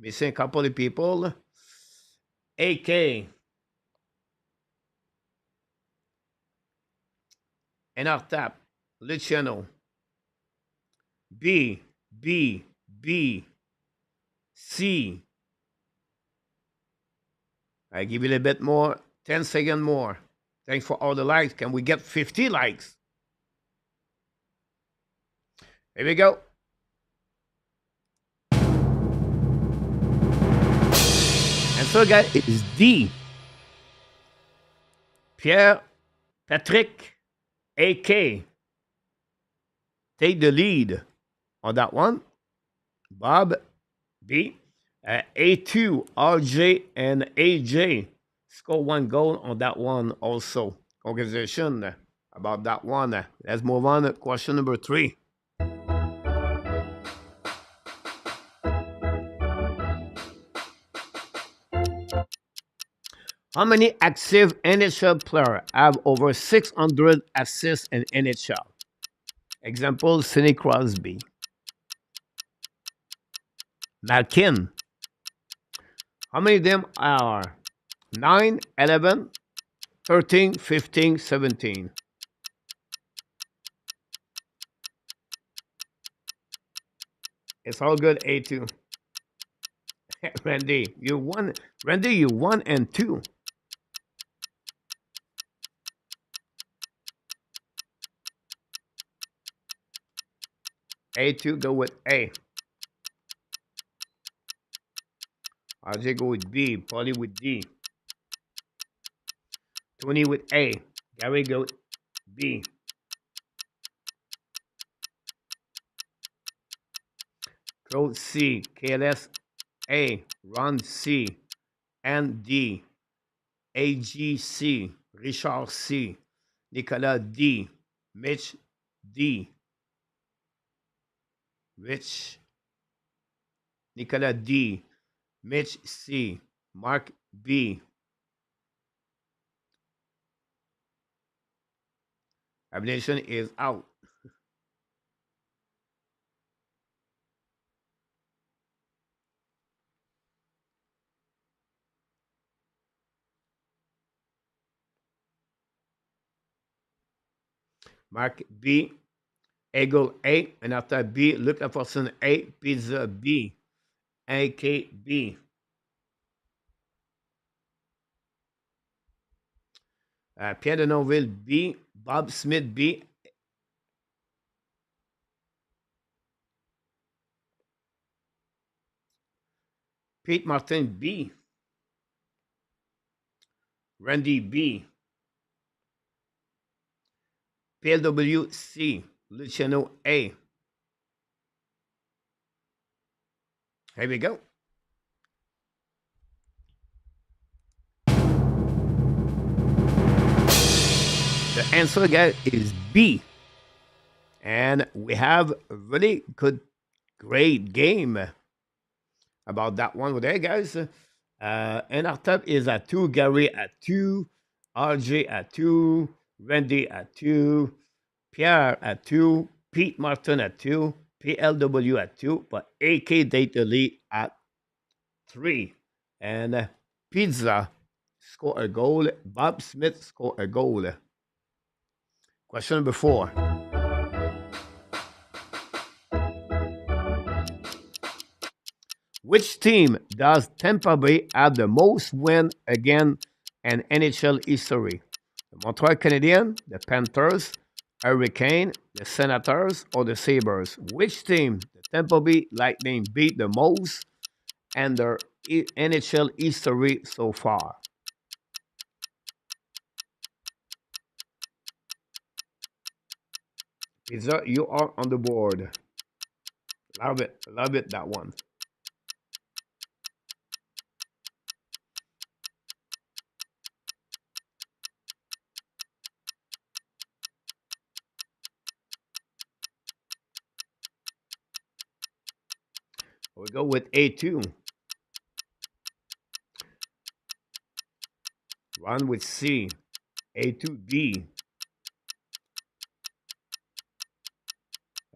Missing a couple of people. AK. Enartap, Luciano. B, B, B, C. I give you a little bit more, 10 seconds more. Thanks for all the likes. Can we get 50 likes? Here we go. And so, guys, it is D. Pierre, Patrick, AK. Take the lead on that one. Bob, B. A2, RJ, and AJ score one goal on that one also. Congratulations about that one. Let's move on to question number 3. How many active NHL players have over 600 assists in NHL? Example, Sidney Crosby. Malkin. How many of them are 9, 11, 13, 15, 17? It's all good, A2. Randy, you won. Randy, you 1 and 2. A2, go with A. RJ go with B. Polly with D. Tony with A. Gary go with B. Claude C. KLS A. Ron C. and D. AG C. Richard C. Nicolas D. Mitch D. Rich. Nicolas D. Mitch C. Mark B. Abnation is out. Mark B. Eagle A. And after B, look at person A. Pizza B. AKB. Pierre de Noville B. Bob Smith B. Pete Martin B. Randy B. PLW C. Luciano A. Here we go. The answer, guys, is B. And we have a really good, great game about that one there, guys. And our top is at 2, Gary at 2, RJ at 2, Randy at 2, Pierre at 2, Pete Martin at 2, PLW at 2, but AK Data Lee at 3. And Pizza scored a goal. Bob Smith scored a goal. Question number 4. Which team does Tampa Bay have the most win again in NHL history? The Montreal Canadiens, the Panthers, Hurricane, the Senators, or the Sabres? Which team the Tampa Bay Lightning beat the most and their NHL history so far? Pizza, you are on the board. Love it, that one. We go with A2. Run with C. A2B.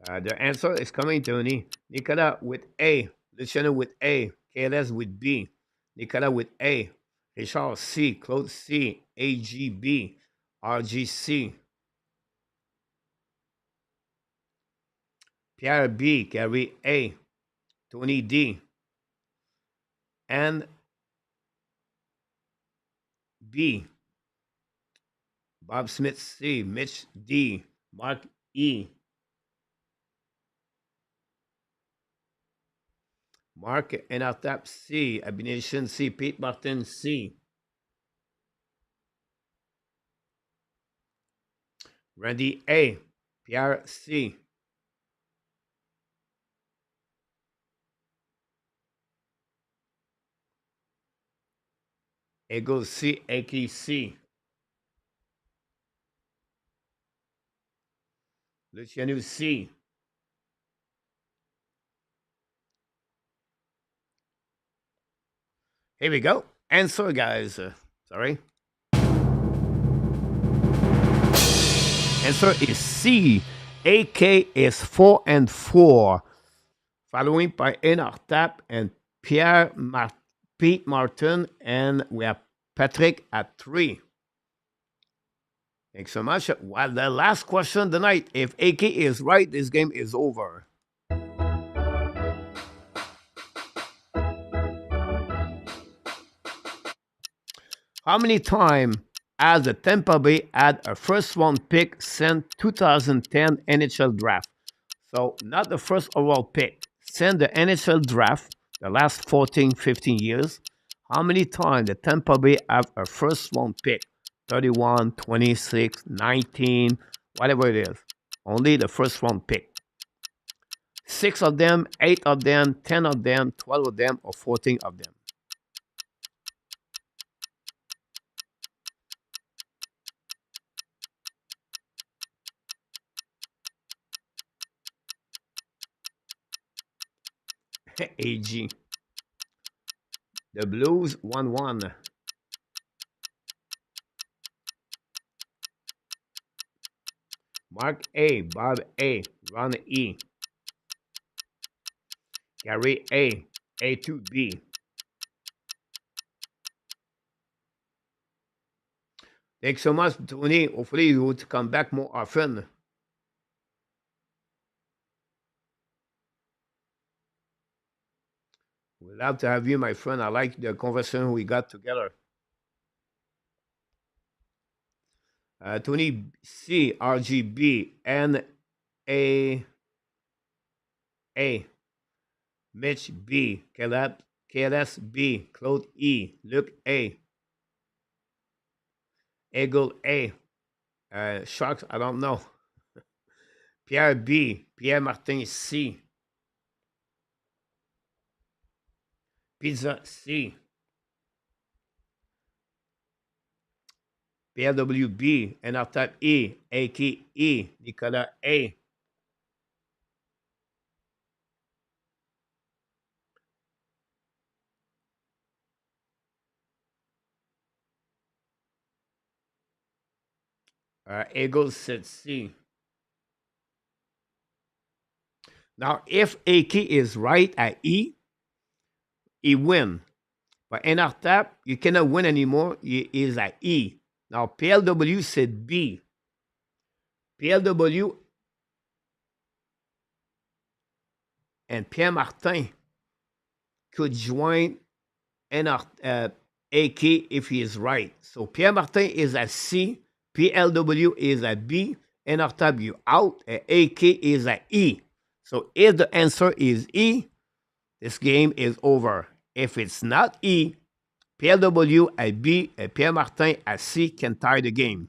The answer is coming, Tony. Nicola with A. Luciano with A. KLS with B. Nicola with A. Richard C. Claude C. AGB. RGC. Pierre B. Gary A. Tony D. And B. Bob Smith C. Mitch D. Mark E. Mark Enatap C. Abination C. Pete Martin C. Randy A. Pierre C. Ego C. Aki C. Luciano C. Here we go. Answer, guys. Sorry. Answer is C. AK is 4 and 4. Following by Enartap and Pete Martin. And we have Patrick at 3. Thanks so much. Well, the last question tonight. If AK is right, this game is over. How many times has the Tampa Bay had a first round pick since 2010 NHL draft? So not the first overall pick. Since the NHL draft, the last 14, 15 years, how many times the Tampa Bay have a first round pick? 31, 26, 19, whatever it is. Only the first round pick. 6 of them, 8 of them, 10 of them, 12 of them, or 14 of them. AG. The Blues 1-1. Mark A, Bob A, Ron E. Gary A, A2B. Thanks so much, Tony. Hopefully you would come back more often. We'd love to have you, my friend. I like the conversation we got together. Tony C, RGB, N A A, Mitch B, KLS B, Claude E, Luke A, Eagle A, Sharks, I don't know. Pierre B, Pierre Martin C, Pizza C, PLWB, NR E, AK E, Nicolas A. Eagle said C. Now, if AK is right at E, he win. But NR you cannot win anymore. He is at E. Now, PLW said B. PLW and Pierre Martin could join AK if he is right. So Pierre Martin is at C, PLW is at B, In our tab, you out. AK is a E. So if the answer is E, this game is over. If it's not E, Pierre W at B and Pierre Martin at C can tie the game.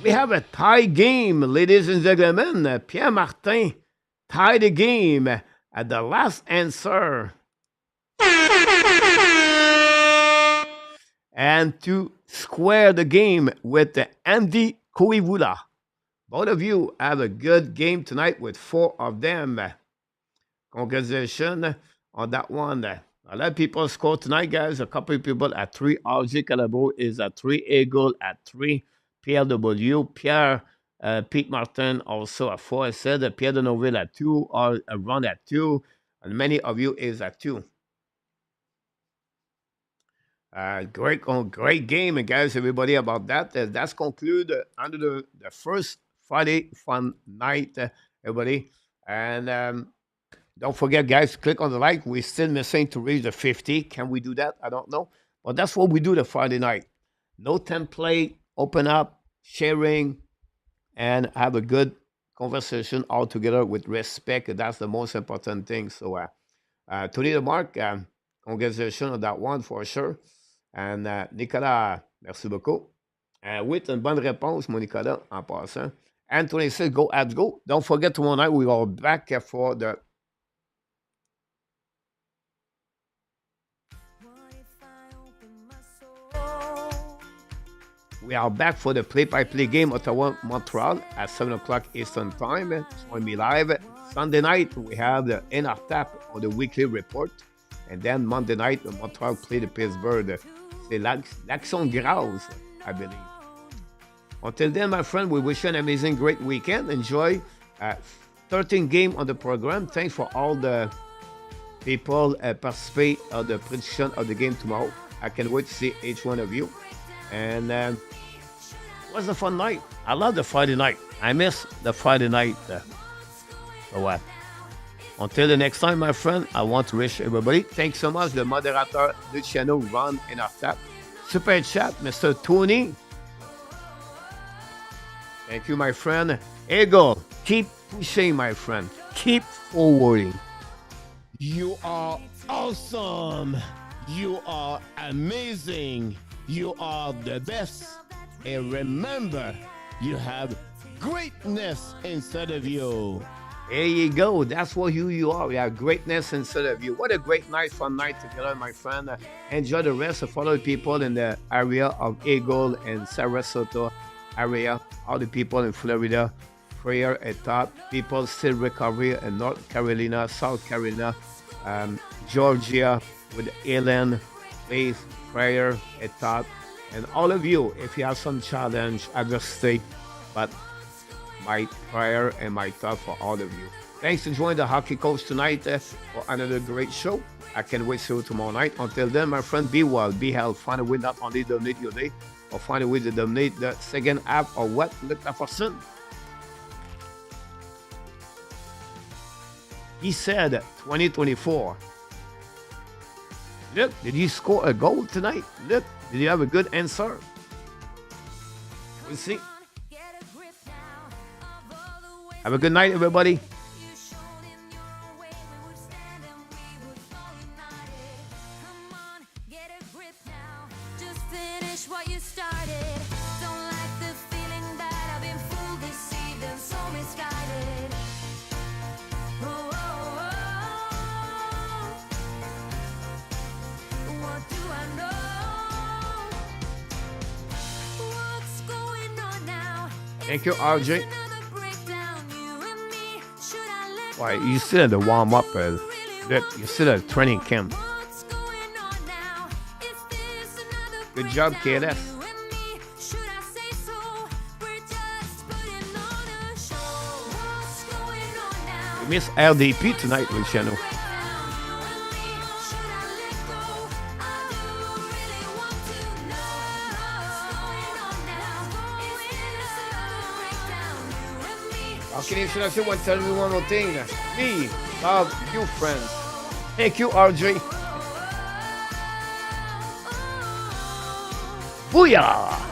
We have a tie game, ladies and gentlemen. Pierre Martin tied the game at the last answer. And to square the game with Andy Koivula. Both of you have a good game tonight with 4 of them. Congratulations on that one. A lot of people score tonight, guys. A couple of people at 3. RJ Calabo is at 3. Eagle at 3. Pierre W. Pierre Pete Martin also at 4. I said Pierre de Noville at 2. Or Ron at 2. And many of you is at 2. Great game, guys. Everybody about that. That's conclude under the first Friday fun night, everybody. And don't forget, guys, click on the like. We're still missing to reach the 50. Can we do that? I don't know. But that's what we do the Friday night. No template, open up, sharing, and have a good conversation all together with respect. That's the most important thing. So, Tony the Mark, congratulations on that one for sure. And Nicolas, merci beaucoup. Oui, une bonne réponse, mon Nicolas, en passant. And 26, go Habs, go. Don't forget tomorrow night we are back for the play-by-play game Ottawa Montreal at 7 o'clock Eastern Time. Join me live. Sunday night we have the NR Tap on the weekly report. And then Monday night Montreal play the Pittsburgh. C'est l'action grâce, I believe. Until then, my friend, we wish you an amazing, great weekend. Enjoy 13 game on the program. Thanks for all the people participate in the prediction of the game tomorrow. I can't wait to see each one of you. And it was a fun night. I love the Friday night. I miss the Friday night. So what? Until the next time, my friend, I want to wish everybody, thanks so much, the moderator, the channel, Ron and our tap. Super chat, Mr. Tony. Thank you, my friend. Eagle, keep pushing, my friend. Keep forwarding. You are awesome. You are amazing. You are the best. And remember, you have greatness inside of you. There you go. That's what you are. You have greatness inside of you. What a great night, fun night together, my friend. Enjoy the rest of all the people in the area of Eagle and Sarasota area. All the people in Florida, prayer at top. People still recovering in North Carolina, South Carolina, Georgia with Ellen. Please, prayer at top. And all of you, if you have some challenge, adversity, but my prayer and my thought for all of you. Thanks for joining the Hockey Coach tonight for another great show. I can't wait to see you tomorrow night. Until then, my friend, be well, be healthy. Find a way not only to donate your day, or find a way to donate the second app or what? Look at person. He said 2024. Look, did you score a goal tonight? Look, did you have a good answer? We'll see. Have a good night, everybody. Thank you, RJ. Why, you still at the warm up, you still at training camp. Good job, KLS. We miss LDP tonight, Luciano. Okay, should I say one tell me one more thing? Me love you, friends. Thank you, RJ. Booyah!